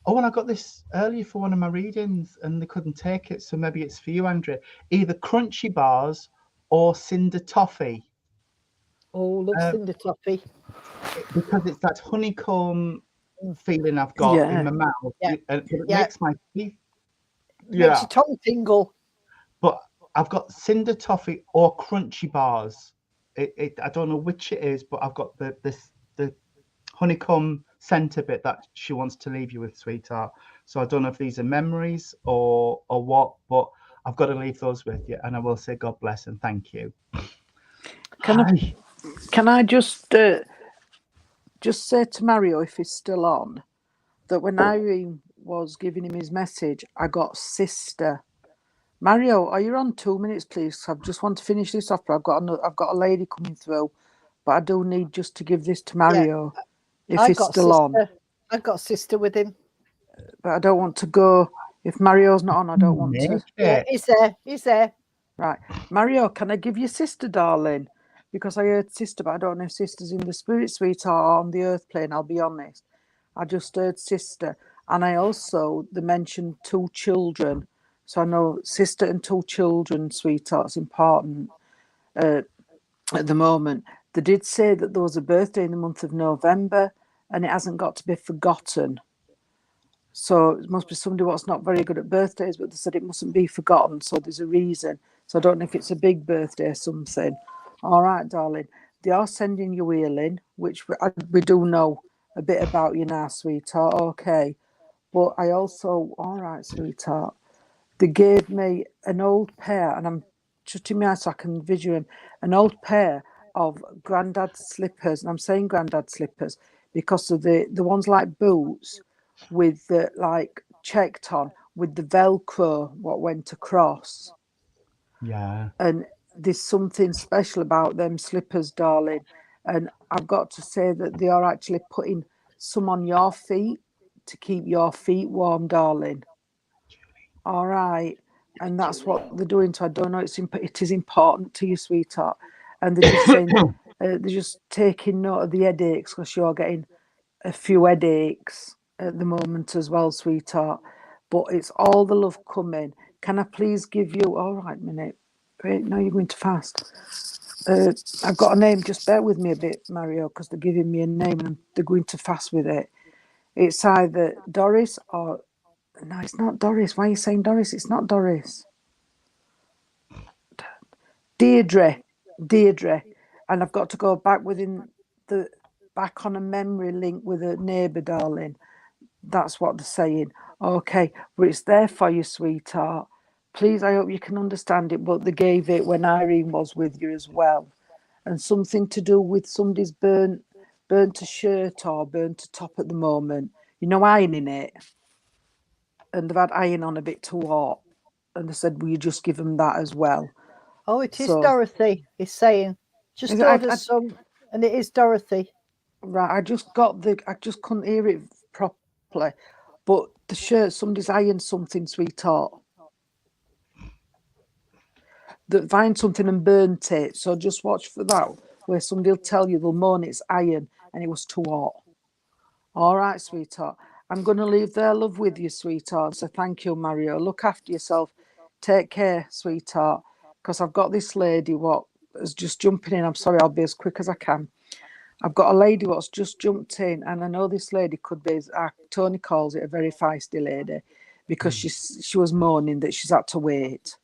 Oh, and I got this earlier for one of my readings, and they couldn't take it, so maybe it's for you, Andrea. Either crunchy bars or cinder toffee. Oh, love cinder toffee. Because it's that honeycomb feeling I've got in my mouth. Yeah. But it makes my teeth. Makes your tongue tingle. But I've got cinder toffee or crunchy bars. I don't know which it is, but I've got the honeycomb centre bit that she wants to leave you with, sweetheart. So I don't know if these are memories or what, but I've got to leave those with you, and I will say God bless and thank you. Can I just say to Mario, if he's still on, that when Irene was giving him his message, I got sister. Mario, are you on 2 minutes, please? I just want to finish this off, but I've got a lady coming through, but I do need just to give this to Mario if he's still on. I've got sister with him, but I don't want to go if Mario's not on. I don't want to. Yeah, he's there. He's there. Right, Mario, can I give you sister, darling? Because I heard sister, but I don't know if sister's in the spirit, sweetheart, or on the earth plane. I'll be honest. I just heard sister, and they mentioned 2 children. So I know sister and 2 children, sweetheart's important at the moment. They did say that there was a birthday in the month of November, and it hasn't got to be forgotten. So it must be somebody what's not very good at birthdays, but they said it mustn't be forgotten. So there's a reason. So I don't know if it's a big birthday or something. All right, darling. They are sending you healing, which we do know a bit about you now, sweetheart. Okay. But I also, all right, sweetheart. They gave me an old pair, and I'm shutting my eyes so I can visual him, an old pair of granddad's slippers. And I'm saying granddad slippers because of the ones like boots with the like checked on with the Velcro what went across. Yeah. And there's something special about them slippers, darling. And I've got to say that they are actually putting some on your feet to keep your feet warm, darling. All right. And that's what they're doing. So I don't know. It is important to you, sweetheart. And they're just saying, they're just taking note of the headaches because you're getting a few headaches at the moment as well, sweetheart. But it's all the love coming. Can I please give you, all right, minute. Wait, no, you're going too fast. I've got a name. Just bear with me a bit, Mario, because they're giving me a name and they're going too fast with it. It's either Doris or... No, it's not Doris. Why are you saying Doris? It's not Doris. Deirdre. And I've got to go back back on a memory link with a neighbour, darling. That's what they're saying. Okay, but it's there for you, sweetheart. Please, I hope you can understand it, but they gave it when Irene was with you as well. And something to do with somebody's burnt a shirt or burnt a top at the moment. You know, ironing it. And they've had iron on a bit too hot. And they said, will you just give them that as well? Oh, it is Dorothy, he's saying. Just order some, and it is Dorothy. Right, I just couldn't hear it properly. But the shirt, somebody's ironed something, sweetheart. That find something and burnt it. So just watch for that, where somebody will tell you they'll moan it's iron and it was too hot. All right, sweetheart. I'm going to leave their love with you, sweetheart. So thank you, Mario. Look after yourself. Take care, sweetheart. Because I've got this lady what is just jumping in. I'm sorry, I'll be as quick as I can. I've got a lady what's just jumped in, and I know this lady could be, Tony calls it a very feisty lady, because she was moaning that she's had to wait.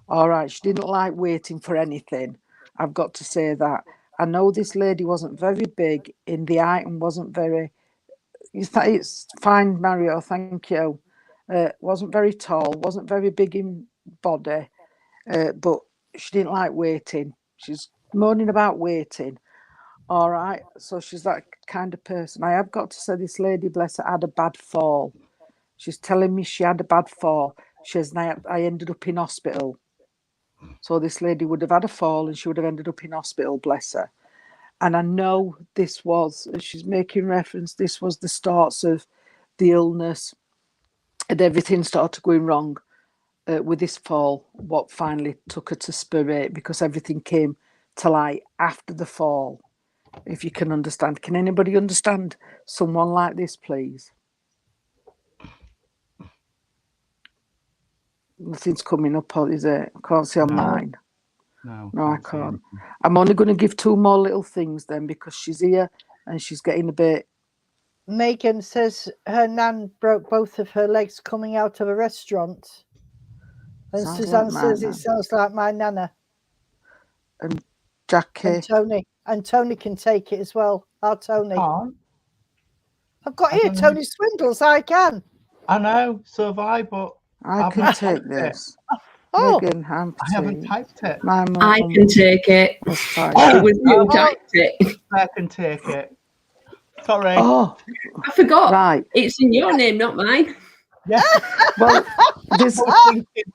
All right, she didn't like waiting for anything. I've got to say that. I know this lady wasn't very big in the height and wasn't very... It's fine, Mario, thank you. Wasn't very tall, wasn't very big in body, but she didn't like waiting. She's moaning about waiting. All right, so she's that kind of person. I have got to say this lady, bless her, had a bad fall. She's telling me she had a bad fall. She says, I ended up in hospital. So this lady would have had a fall and she would have ended up in hospital, bless her. And I know this was, as she's making reference, this was the starts of the illness, and everything started going wrong with this fall. What finally took her to Spirit, because everything came to light after the fall. If you can understand, can anybody understand someone like this, please? Nothing's coming up, is it? I can't see on mine. No, I see can't. anything. I'm only going to give 2 more little things then, because she's here and she's getting a bit. Megan says her nan broke both of her legs coming out of a restaurant. And Sounds Suzanne like my says nan. it sounds like my nana. And Jackie. And Tony can take it as well. Our Tony. Can't. I've got I here don't know. Tony Swindles. I can. I know, so have I, but I haven't can take typed it. this. Oh, Megan, I haven't typed it. My mum I can take it. was typed. It was you who typed it. I can take it. Sorry. Oh, I forgot. right. It's in your name, not mine. Yeah. Well, there's. I was thinking,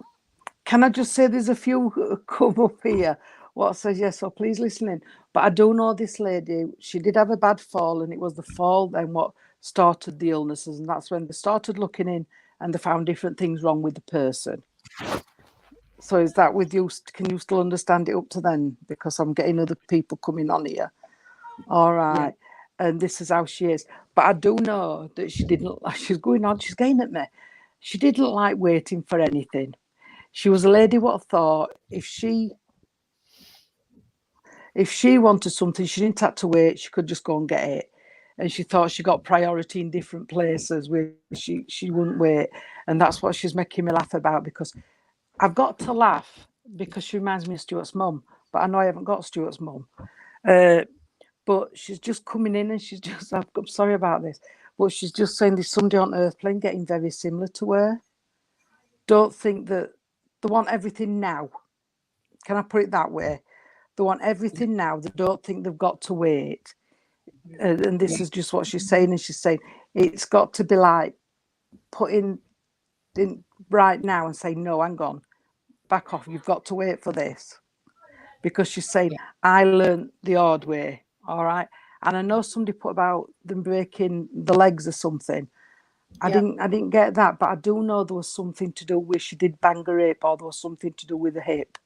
Can I just say there's a few come up here what says yes, so please listen in. But I do know this lady, she did have a bad fall, and it was the fall then what started the illnesses, and that's when they started looking in and they found different things wrong with the person. So is that with you? Can you still understand it up to then? Because I'm getting other people coming on here. All right. Yeah. And this is how she is. But I do know that she didn't, she's going on, she's getting at me. She didn't like waiting for anything. She was a lady what thought if she wanted something, she didn't have to wait, she could just go and get it. And she thought she got priority in different places where she wouldn't wait. And that's what she's making me laugh about, because I've got to laugh because she reminds me of Stuart's mum, but I know I haven't got Stuart's mum. But she's just coming in and she's just, I'm sorry about this, but she's just saying there's somebody on earth plane getting very similar to her. Don't think that they want everything now. Can I put it that way? They want everything now. They don't think they've got to wait. And this is just what she's saying. And she's saying it's got to be like putting in right now and saying, no, hang on, back off. You've got to wait for this. Because she's saying, I learned the hard way. All right. And I know somebody put about them breaking the legs or something. I didn't get that, but I do know there was something to do with she did bang her hip, or there was something to do with the hip,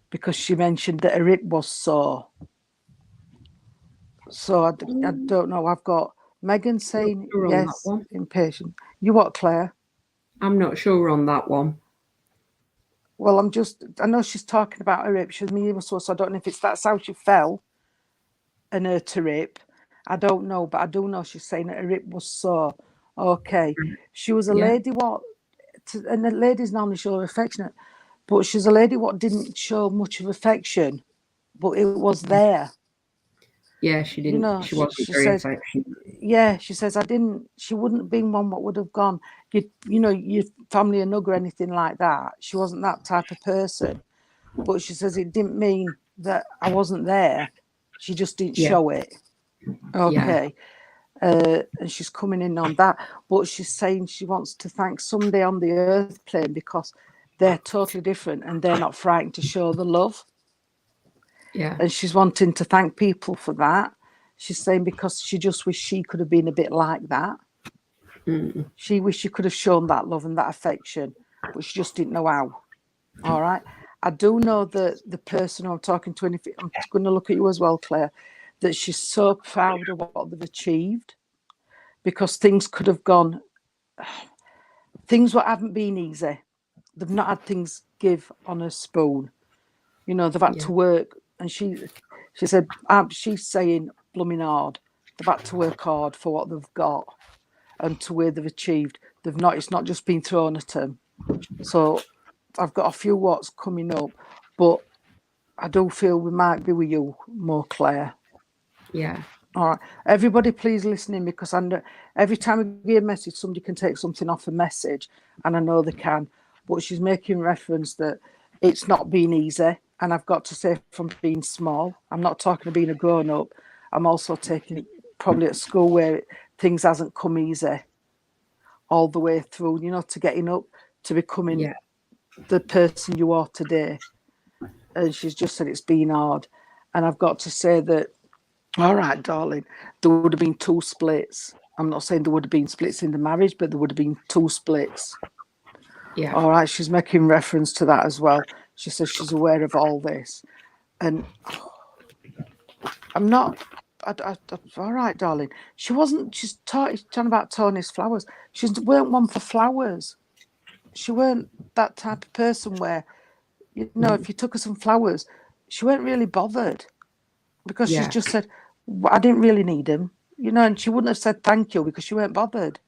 because she mentioned that her hip was sore. So I don't know. I've got Megan saying yes, impatient. You what, Claire? I'm not sure on that one. Well, I know she's talking about her hip. She's me so I don't know if that's how she fell and hurt her hip. I don't know, but I do know she's saying that her hip was sore. Okay. She was a lady and the ladies normally show affectionate, but she's a lady what didn't show much of affection, but it was there. Yeah, she didn't. You know, she wasn't very affectionate. Yeah, she says she wouldn't have been one what would have gone, your family a nug or anything like that. She wasn't that type of person. But she says it didn't mean that I wasn't there. She just didn't show it. Okay. And she's coming in on that. But she's saying she wants to thank somebody on the earth plane because they're totally different and they're not frightened to show the love. Yeah. And she's wanting to thank people for that. She's saying because she just wished she could have been a bit like that. Mm. She wished she could have shown that love and that affection, but she just didn't know how. All right. I do know that the person I'm talking to, and I'm going to look at you as well, Claire, that she's so proud of what they've achieved, because things could have gone, things what haven't been easy. They've not had things give on a spoon. They've had to work. And she said, she's saying blooming hard. They've had to work hard for what they've got and to where they've achieved. It's not just been thrown at them. So I've got a few what's coming up, but I do feel we might be with you more, Claire. Yeah. All right. Everybody, please listen in, because I know every time I give a message, somebody can take something off a message, and I know they can. But she's making reference that it's not been easy. And I've got to say, from being small, I'm not talking of being a grown-up. I'm also taking it probably at school where things hasn't come easy all the way through, to getting up, to becoming the person you are today. And she's just said it's been hard. And I've got to say that, all right, darling, there would have been 2 splits. I'm not saying there would have been splits in the marriage, but there would have been 2 splits. Yeah. All right, she's making reference to that as well. She says she's aware of all this. And I'm not... all right, darling. She wasn't... She's talking about Tony's flowers. She weren't one for flowers. She weren't that type of person where, you know, if you took her some flowers, she weren't really bothered. Because she's just said, well, I didn't really need them. You know, and she wouldn't have said thank you because she weren't bothered.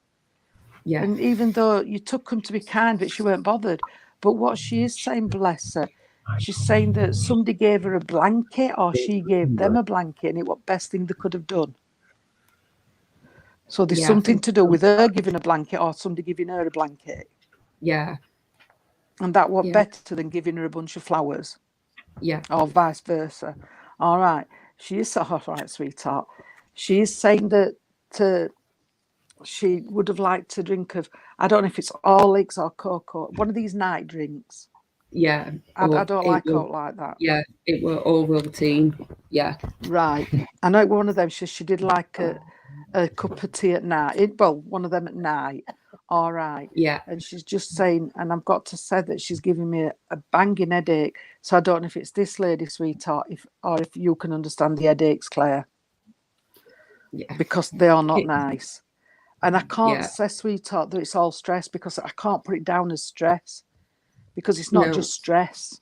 Yeah. And even though you took them to be kind, but she weren't bothered. But what she is saying, bless her, she's saying that somebody gave her a blanket or she gave them a blanket and it was the best thing they could have done. So there's something to do with her giving a blanket or somebody giving her a blanket. Yeah. And that was better than giving her a bunch of flowers. Yeah. Or vice versa. All right. She is so all right, sweetheart. She is saying that she would have liked to drink of, I don't know if it's Horlicks or cocoa, one of these night drinks. Yeah. I don't like Coke like that. Yeah, it were Ovaltine. Yeah. Right. I know one of them, she did like a cup of tea at night. One of them at night. All right. Yeah. And she's just saying, and I've got to say that she's giving me a banging headache. So I don't know if it's this lady, sweetheart, or if you can understand the headaches, Claire. Yeah. Because they are not nice. And I can't say, sweetheart, that it's all stress because I can't put it down as stress because it's not just stress.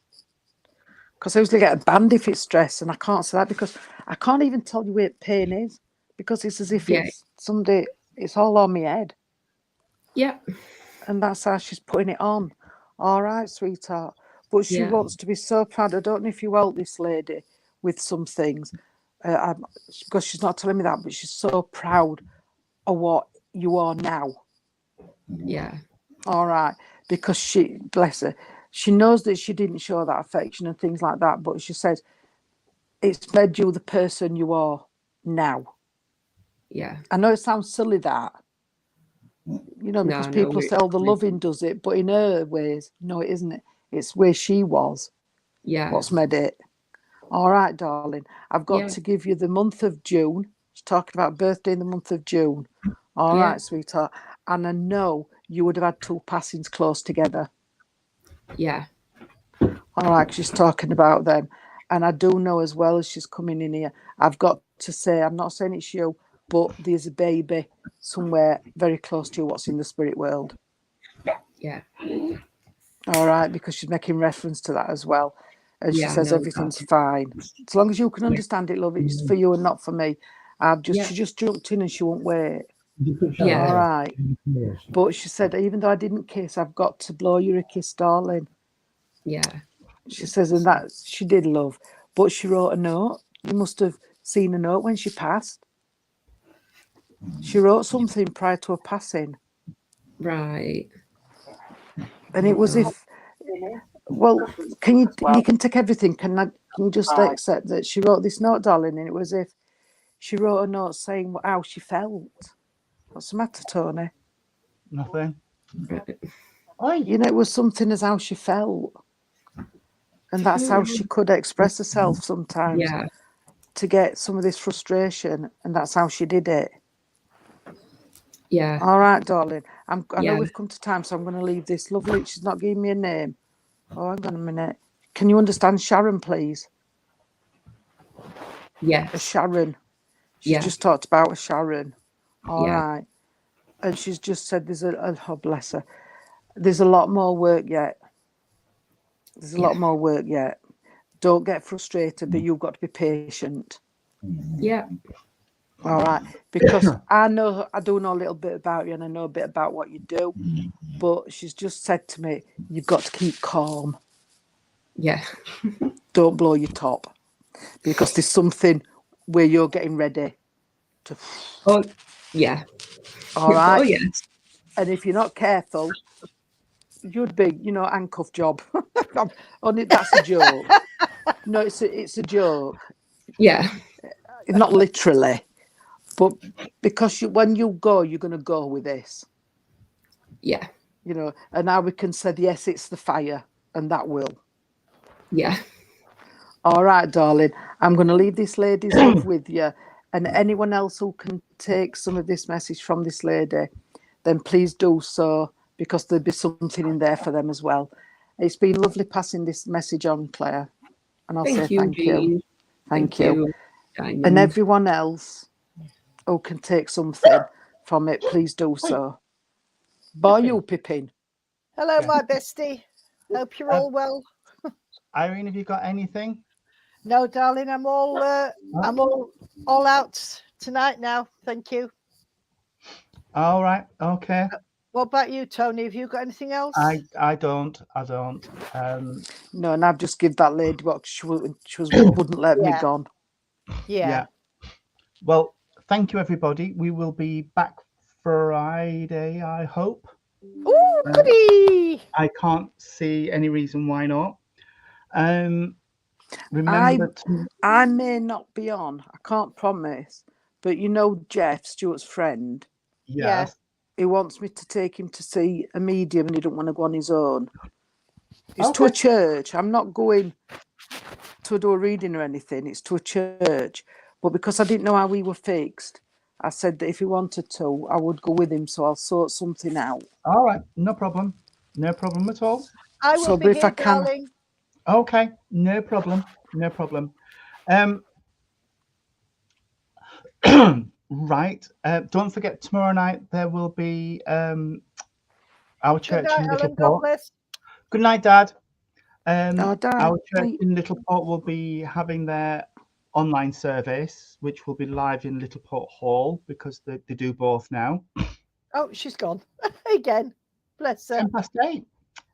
Because I usually get a band if it's stress, and I can't say that because I can't even tell you where pain is because it's as if it's someday, it's all on my head. Yeah. And that's how she's putting it on. All right, sweetheart. But she wants to be so proud. I don't know if you help this lady with some things because she's not telling me that, but she's so proud of what you are now. Yeah. All right. Because she, bless her, she knows that she didn't show that affection and things like that, but she says it's made you the person you are now. Yeah. I know it sounds silly that, you know, because people say, oh, the loving does it, but in her ways, no, it isn't. It's where she was. Yeah. What's made it. All right, darling. I've got to give you the month of June. She's talking about birthday in the month of June. All right, sweetheart. And I know you would have had 2 passings close together. Yeah. All right, she's talking about them. And I do know as well as she's coming in here, I've got to say, I'm not saying it's you, but there's a baby somewhere very close to you what's in the spirit world. Yeah. All right, because she's making reference to that as well. And she says everything's fine. As long as you can understand it, love, it's for you and not for me. She just jumped in and she won't wait. Yeah. All right. But she said, even though I didn't kiss, I've got to blow you a kiss, darling. Yeah. She says, and that she did, love. But she wrote a note. You must have seen a note when she passed. She wrote something prior to her passing. Right. And it was if, well, you can take everything. Can you just accept that she wrote this note, darling? And it was if she wrote a note saying how she felt. What's the matter, Tony? Nothing. You know, it was something as how she felt. And that's how she could express herself sometimes to get some of this frustration. And that's how she did it. Yeah. All right, darling. I know we've come to time, so I'm going to leave this. Lovely. She's not giving me a name. Oh, hang on a minute. Can you understand Sharon, please? Yes. A Sharon. She just talked about a Sharon. All right. And she's just said there's oh, bless her. There's a lot more work yet. There's a lot more work yet. Don't get frustrated, but you've got to be patient. Yeah. All right. Because I do know a little bit about you and I know a bit about what you do. But she's just said to me, you've got to keep calm. Yeah. Don't blow your top. Because there's something where you're getting ready to. Oh, yeah. All right. Oh, yes. And if you're not careful, you'd be, handcuff job. Only that's a joke. No, it's a joke. Yeah. Not literally, but because when you go, you're going to go with this. Yeah. And now we can say, yes, it's the fire, and that will. Yeah. All right, darling. I'm going to leave this lady's love with you, and anyone else who can take some of this message from this lady, then please do so, because there'll be something in there for them as well. It's been lovely passing this message on, Claire, and I'll say thank you. Jean. Thank you. Diamond. And everyone else who can take something from it, please do so. Bye, you Pippin. Hello, my bestie. Hope you're all well. Irene, have you got anything? No, darling, I'm all out tonight now. Thank you. All right. Okay. What about you, Tony? Have you got anything else? I don't. No, and I've just give that lady what she wouldn't let me Yeah. gone. Yeah. Well, thank you, everybody. We will be back Friday, I hope. Oh, goody! I can't see any reason why not. Remember, I may not be on. I can't promise, but you know Jeff, Stuart's friend. yes. He wants me to take him to see a medium, and he don't want to go on his own. It's to Okay. a church. I'm not going to do a reading or anything. It's to a church. But because I didn't know how we were fixed, I said that if he wanted to, I would go with him. So I'll sort something out. All right. No problem. No problem at all. I will So, be but if here, I can- darling. Okay. No problem. No problem. Right. Don't forget, tomorrow night there will be our church Good night, in Ellen. God Littleport. bless. Good night, Dad. Dad. Our church Bye. in Littleport will be having their online service, which will be live in Littleport Hall, because they do both now. Oh, she's gone again. Bless her. 8:10.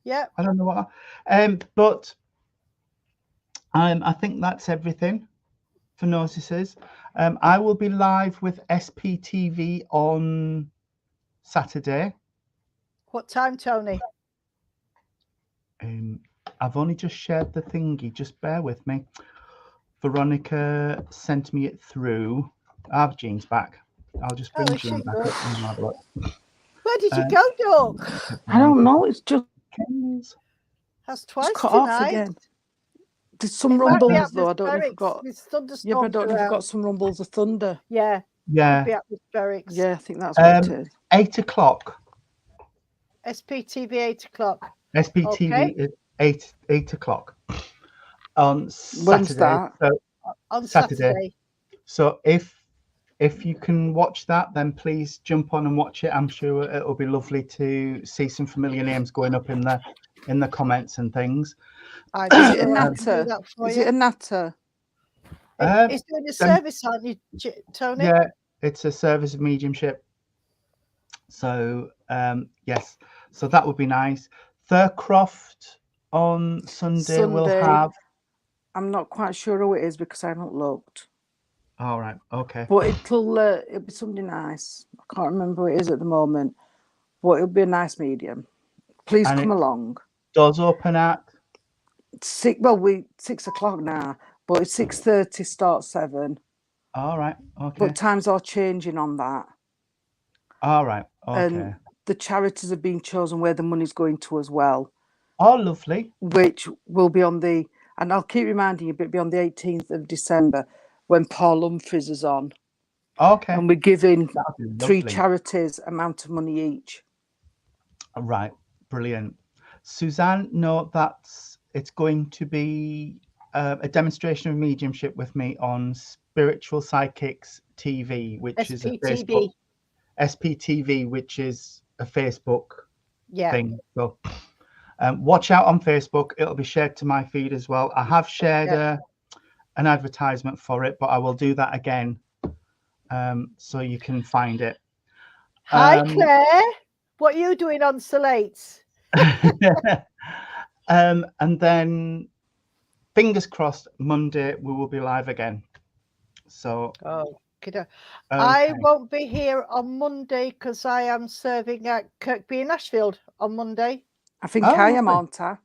Yeah. I don't know what. But I think that's everything for notices. I will be live with SPTV on Saturday. What time, Tony? I've only just shared the thingy. Just bear with me. Veronica sent me it through. I have Jean's back. I'll just bring Oh, is Jean she back good? up and have a look. Where did you go, dog? I don't know. It's just That's twice cut tonight. off again. There's some It might be rumbles though. I don't know if atmospherics. we've got. There's Yeah, but I thunderstorms don't know if we've around. got some rumbles of thunder. Yeah. Yeah. Could be atmospherics. Yeah, I think that's what it is. 8 o'clock. SPTV 8 o'clock. SPTV Okay. is 8 o'clock on Saturday. When's that? So, On Saturday. Saturday. So if you can watch that, then please jump on and watch it. I'm sure it'll be lovely to see some familiar names going up in the comments and things. I'm Is it a sure I can do natter? that for Is you. it a natter? He's doing a service, aren't you, Tony? Yeah, it's a service of mediumship. So yes, so that would be nice. Thurcroft on Sunday will have. I'm not quite sure who it is because I haven't looked. All right, okay. But it'll be something nice. I can't remember who it is at the moment, but it'll be a nice medium. Please And come along. Does open at 6. Well, 6 o'clock now, but it's 6:30. Start 7. all right, okay. But times are changing on that. All right, okay. And the charities are being chosen where the money's going to as well. Oh, lovely. Which will be on the, and I'll keep reminding you, but it'll be on the 18th of December when Paul Humphries is on. Okay. And we're giving That'd be 3 lovely. charities amount of money each. Right, brilliant. Suzanne, no, it's going to be a demonstration of mediumship with me on Spiritual Psychics TV, which is a Facebook. SPTV, which is a Facebook thing. So watch out on Facebook. It'll be shared to my feed as well. I have shared an advertisement for it, but I will do that again so you can find it. Hi, Claire. What are you doing on Salates? And then fingers crossed, Monday we will be live again. So Okay. I won't be here on Monday because I am serving at Kirkby in Ashfield on Monday. I think I am, aren't I?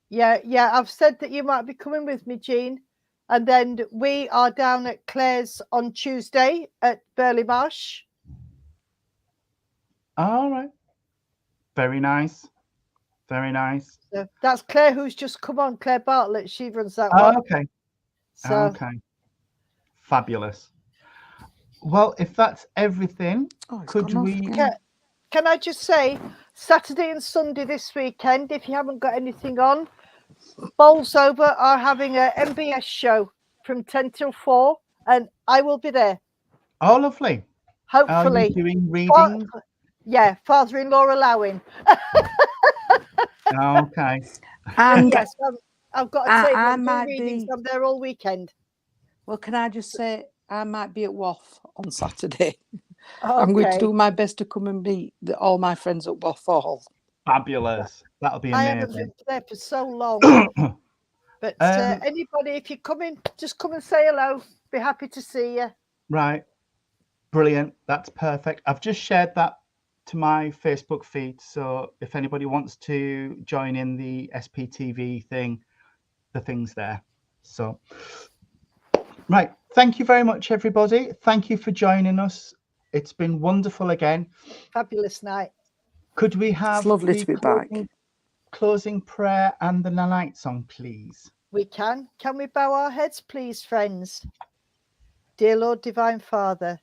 Yeah. I've said that you might be coming with me, Jean. And then we are down at Claire's on Tuesday at Burley Marsh. All right. Very nice. Very nice. So that's Claire who's just come on, Claire Bartlett. She runs that one. Okay. So, okay. Fabulous. Well, if that's everything, Oh, it's could gone off we? again. Can I just say, Saturday and Sunday this weekend, if you haven't got anything on, Bolsover are having a MBS show from 10 till 4, and I will be there, Oh, lovely. Are you hopefully. doing reading? Yeah, father-in-law allowing. Okay. And Yes, I've got a I table of might readings. be. I'm there all weekend. Well, can I just say I might be at WAF on Saturday. I'm going to Okay. do my best to come and meet all my friends at WAF Hall. Fabulous. That'll be I haven't amazing. been there for so long. But Um, anybody, if you're coming, just come and say hello. Be happy to see you. Right. Brilliant. That's perfect. I've just shared that to my Facebook feed. So if anybody wants to join in the SPTV thing, the thing's there. So, right. Thank you very much, everybody. Thank you for joining us. It's been wonderful again. Fabulous night. Could we have lovely the to be back. closing prayer and the night song, please? We can. Can we bow our heads, please, friends? Dear Lord, Divine Father,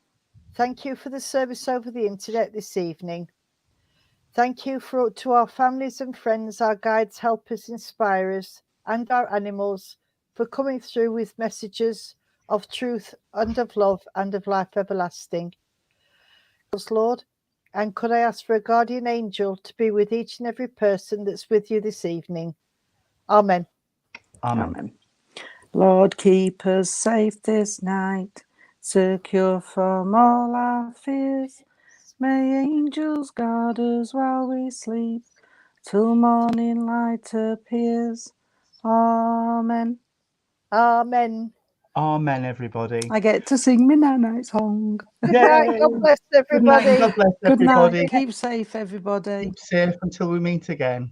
thank you for the service over the internet this evening. Thank you to our families and friends, our guides, helpers, inspirers, and our animals for coming through with messages of truth and of love and of life everlasting. Lord, and could I ask for a guardian angel to be with each and every person that's with you this evening? Amen. Amen. Amen. Lord, keep us safe this night, secure from all our fears. May angels guard us while we sleep, till morning light appears. Amen. Amen. Amen, everybody. I get to sing my night song. Good night. God bless Good night. everybody. God bless Good everybody. night. Keep safe, everybody. Keep safe until we meet again.